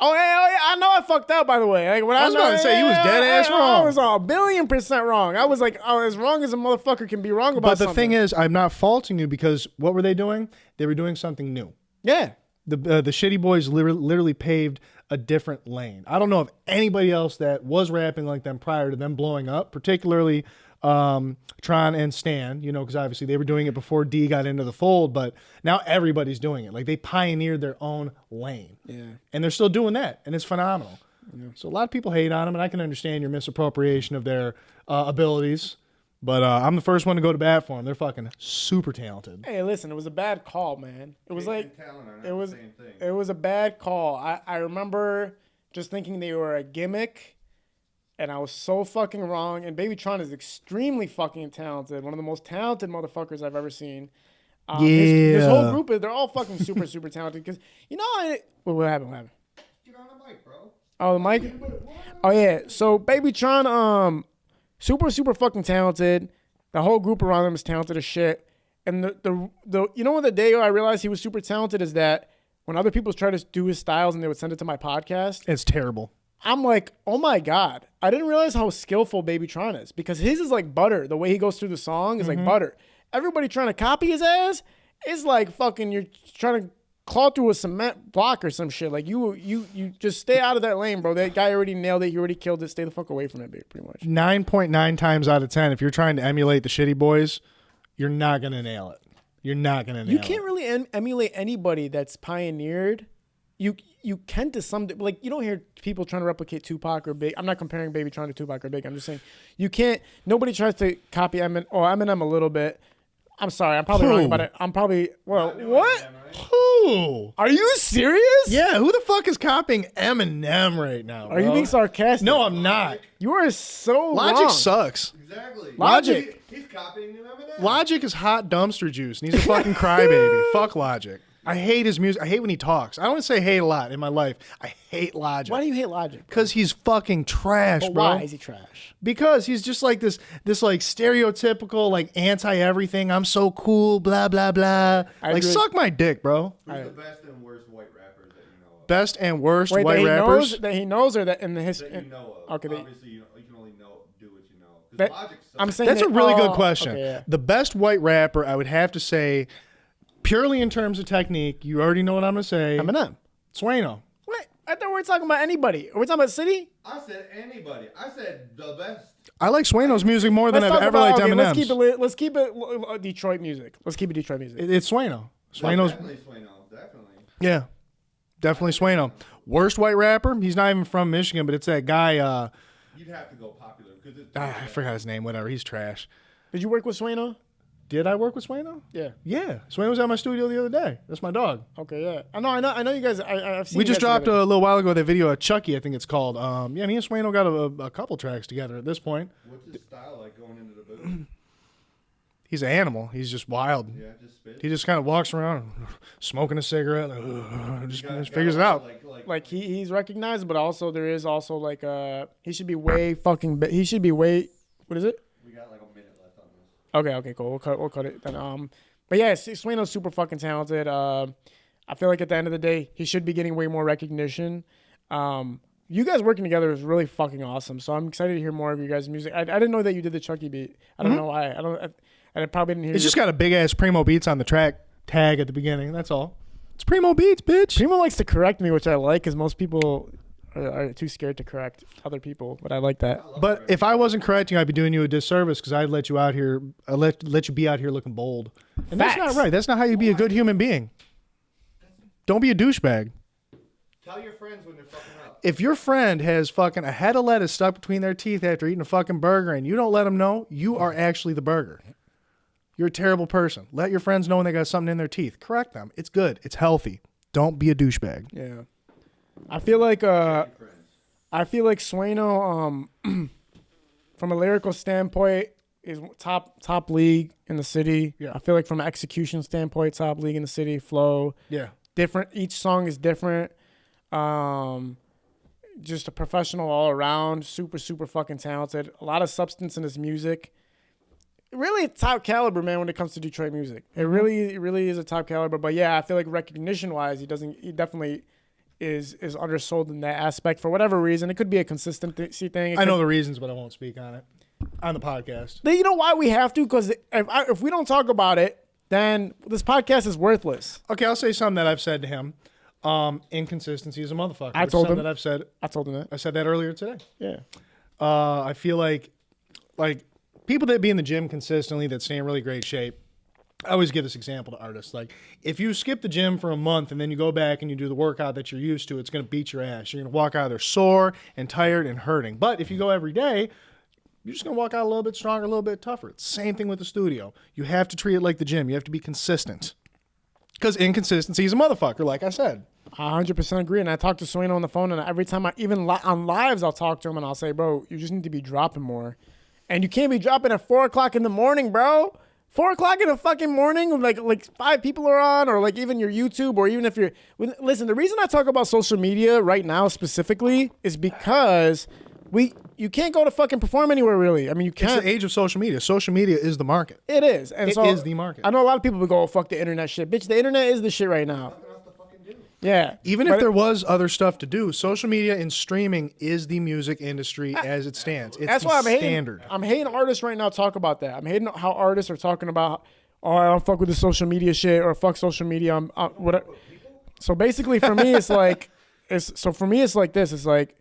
Speaker 2: Oh yeah, I know I fucked up. By the way, like, when
Speaker 1: I was about to say you was dead ass wrong.
Speaker 2: I was 1,000,000,000% wrong. I was like, as wrong as a motherfucker can be wrong about.
Speaker 1: But the
Speaker 2: something.
Speaker 1: thing is, I'm not faulting you because what were they doing? They were doing something new.
Speaker 2: Yeah.
Speaker 1: The Shitty Boys literally paved a different lane. I don't know of anybody else that was rapping like them prior to them blowing up, particularly Tron and Stan, because obviously they were doing it before D got into the fold, but now everybody's doing it. Like, they pioneered their own lane. Yeah. And they're still doing that, and it's phenomenal. Yeah. So a lot of people hate on them, and I can understand your misappropriation of their abilities. But I'm the first one to go to bat for them. They're fucking super talented.
Speaker 2: Hey, listen, it was a bad call, man. It was like it was a bad call. I remember just thinking they were a gimmick, and I was so fucking wrong. And Baby Tron is extremely fucking talented. One of the most talented motherfuckers I've ever seen. His whole group they're all fucking super super talented. Because what happened?
Speaker 3: Get on the mic, bro.
Speaker 2: Oh, the mic. Oh yeah. So Baby Tron, super, super fucking talented. The whole group around him is talented as shit. And the the day I realized he was super talented is that when other people try to do his styles and they would send it to my podcast,
Speaker 1: it's terrible.
Speaker 2: I'm like, oh my God. I didn't realize how skillful Baby Tron is, because his is like butter. The way he goes through the song is like butter. Everybody trying to copy his ass is like fucking, you're trying to claw through a cement block or some shit. Like, you just stay out of that lane, bro. That guy already nailed it. He already killed it. Stay the fuck away from it, pretty much.
Speaker 1: 9.9 times out of 10, if you're trying to emulate the Shitty Boys, you're not going to nail it. You're not going to nail it.
Speaker 2: You can't really emulate anybody that's pioneered. You can to some, like, you don't hear people trying to replicate Tupac or Big. I'm not comparing Baby Tron to Tupac or Big. I'm just saying you can't. Nobody tries to copy Eminem a little bit. I'm sorry. I'm probably wrong about it. I'm probably what?
Speaker 1: Who?
Speaker 2: Are you serious?
Speaker 1: Yeah. Who the fuck is copying Eminem right now? Bro?
Speaker 2: Are you being sarcastic?
Speaker 1: No, I'm not.
Speaker 2: You are so
Speaker 1: Logic
Speaker 2: wrong.
Speaker 1: sucks.
Speaker 3: Exactly.
Speaker 2: Logic.
Speaker 3: He's copying Eminem.
Speaker 1: Logic is hot dumpster juice, and he's a fucking crybaby. Fuck Logic. I hate his music. I hate when he talks. I don't want to say hate a lot in my life. I hate Logic.
Speaker 2: Why do you hate Logic?
Speaker 1: Because he's fucking trash,
Speaker 2: but
Speaker 1: bro.
Speaker 2: Why is he trash?
Speaker 1: Because he's just like this like stereotypical, like, anti-everything. I'm so cool, blah, blah, blah. Like, suck my dick, bro.
Speaker 3: Who's the best and worst white rappers that you know of?
Speaker 1: Best and worst white rappers?
Speaker 2: That he knows, or that in the history?
Speaker 3: That you know of.
Speaker 2: Okay,
Speaker 3: obviously, you can only do what you know. Because Logic sucks.
Speaker 2: I'm saying
Speaker 1: that's a really good question.
Speaker 2: Okay, yeah.
Speaker 1: The best white rapper, I would have to say, purely in terms of technique, you already know what I'm going to say.
Speaker 2: Eminem.
Speaker 1: Sueno.
Speaker 2: What? I thought we were talking about anybody. Are we talking about City?
Speaker 3: I said anybody. I said the best.
Speaker 1: I like Sueno's music more than I've ever liked Eminem's.
Speaker 2: Let's keep it Detroit music. Let's keep it Detroit music.
Speaker 1: It's Sueno. Sueno's
Speaker 3: Definitely Sueno. Definitely.
Speaker 1: Yeah. Definitely Sueno. Worst white rapper? He's not even from Michigan, but it's that guy.
Speaker 3: You'd have to go popular.
Speaker 1: I forgot his name. Whatever. He's trash.
Speaker 2: Did you work with Sueno?
Speaker 1: Did I work with Sueno?
Speaker 2: Yeah.
Speaker 1: Yeah. Sueno was at my studio the other day. That's my dog.
Speaker 2: Okay, yeah. I know you guys. I've seen.
Speaker 1: We just dropped a little while ago that video of Chucky, I think it's called. Yeah, me and Sueno got a couple tracks together at this point.
Speaker 3: What's his style like going into the booth?
Speaker 1: He's an animal. He's just wild.
Speaker 3: Yeah, just spit.
Speaker 1: He just kind of walks around smoking a cigarette, just figures it out.
Speaker 2: Like he's recognized, but also there is also like he should be way fucking. He should be way. What is it?
Speaker 3: We got like a minute left on this.
Speaker 2: Okay, cool. We'll cut it then. But yeah, Sueno's super fucking talented. I feel like at the end of the day, he should be getting way more recognition. You guys working together is really fucking awesome. So I'm excited to hear more of your guys' music. I didn't know that you did the Chucky beat. I don't know why. I probably didn't hear.
Speaker 1: It's just got a big ass Primo Beats on the track tag at the beginning. That's all. It's Primo Beats, bitch.
Speaker 2: Primo likes to correct me, which I like, because most people are too scared to correct other people. But I like that.
Speaker 1: But if I wasn't correcting, I'd be doing you a disservice, because I'd let you out here. I let you be out here looking bold. And
Speaker 2: Facts.
Speaker 1: that's not right. That's not how you be a good human being. Don't be a douchebag.
Speaker 3: Tell your friends when they're fucking up.
Speaker 1: If your friend has fucking a head of lettuce stuck between their teeth after eating a fucking burger and you don't let them know, you are actually the burger. You're a terrible person. Let your friends know when they got something in their teeth. Correct them. It's good. It's healthy. Don't be a douchebag.
Speaker 2: Yeah. I feel like Sueno, from a lyrical standpoint, is top league in the city.
Speaker 1: Yeah.
Speaker 2: I feel like from an execution standpoint, top league in the city. Flow.
Speaker 1: Yeah.
Speaker 2: Different. Each song is different. Just a professional all around. Super, super fucking talented. A lot of substance in his music. Really top caliber, man, when it comes to Detroit music. It really is a top caliber. But yeah, I feel like recognition-wise, he definitely is undersold in that aspect for whatever reason. It could be a consistency thing.
Speaker 1: I know the reasons, but I won't speak on it on the podcast.
Speaker 2: You know why we have to? Because if we don't talk about it, then this podcast is worthless.
Speaker 1: Okay, I'll say something that I've said to him. Inconsistency is a motherfucker.
Speaker 2: I
Speaker 1: It's
Speaker 2: told
Speaker 1: something
Speaker 2: him.
Speaker 1: that I've said.
Speaker 2: I told him that.
Speaker 1: I said that earlier today.
Speaker 2: Yeah.
Speaker 1: I feel like people that be in the gym consistently that stay in really great shape. I always give this example to artists. Like, if you skip the gym for a month and then you go back and you do the workout that you're used to, it's going to beat your ass. You're going to walk out of there sore and tired and hurting. But if you go every day, you're just going to walk out a little bit stronger, a little bit tougher. It's the same thing with the studio. You have to treat it like the gym. You have to be consistent. Because inconsistency is a motherfucker, like I said.
Speaker 2: I 100% agree. And I talk to Sueno on the phone, and every time on lives, I'll talk to him and I'll say, bro, you just need to be dropping more. And you can't be dropping at 4 o'clock in the morning, bro. 4 o'clock in the fucking morning, like 5 people are on, or like even your YouTube, or even if you're. Listen, the reason I talk about social media right now specifically is because you can't go to fucking perform anywhere really. I mean, you can't.
Speaker 1: It's the age of social media. Social media is the market.
Speaker 2: It is. And
Speaker 1: It
Speaker 2: so
Speaker 1: is the market.
Speaker 2: I know a lot of people would go, oh, fuck the internet shit. Bitch, the internet is the shit right now. Yeah.
Speaker 1: Even if there was other stuff to do, social media and streaming is the music industry as it stands. It's
Speaker 2: That's
Speaker 1: the
Speaker 2: why
Speaker 1: standard.
Speaker 2: I'm hating artists right now talk about that. I'm hating how artists are talking about, oh, I don't fuck with the social media shit, or fuck social media. Whatever. So basically for me, it's like this. It's like,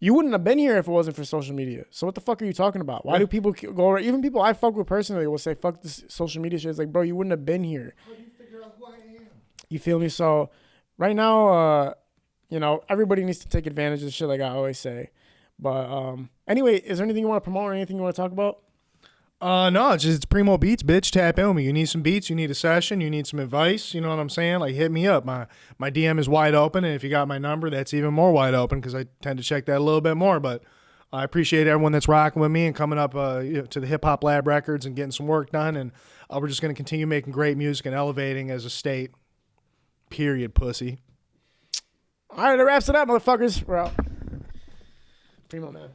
Speaker 2: you wouldn't have been here if it wasn't for social media. So what the fuck are you talking about? Why do people go, even people I fuck with personally will say, fuck this social media shit. It's like, bro, you wouldn't have been here.
Speaker 3: How do you figure out who I am?
Speaker 2: You feel me? So right now, everybody needs to take advantage of the shit, like I always say. But anyway, is there anything you want to promote or anything you want to talk about?
Speaker 1: No, it's Primo Beats, bitch. Tap in with me. You need some beats, you need a session, you need some advice. You know what I'm saying? Like, hit me up. My DM is wide open, and if you got my number, that's even more wide open because I tend to check that a little bit more. But I appreciate everyone that's rocking with me and coming up to the Hip Hop Lab Records and getting some work done. And we're just going to continue making great music and elevating as a state. Period, pussy.
Speaker 2: All right, that wraps it up, motherfuckers. We're out. Primo, man.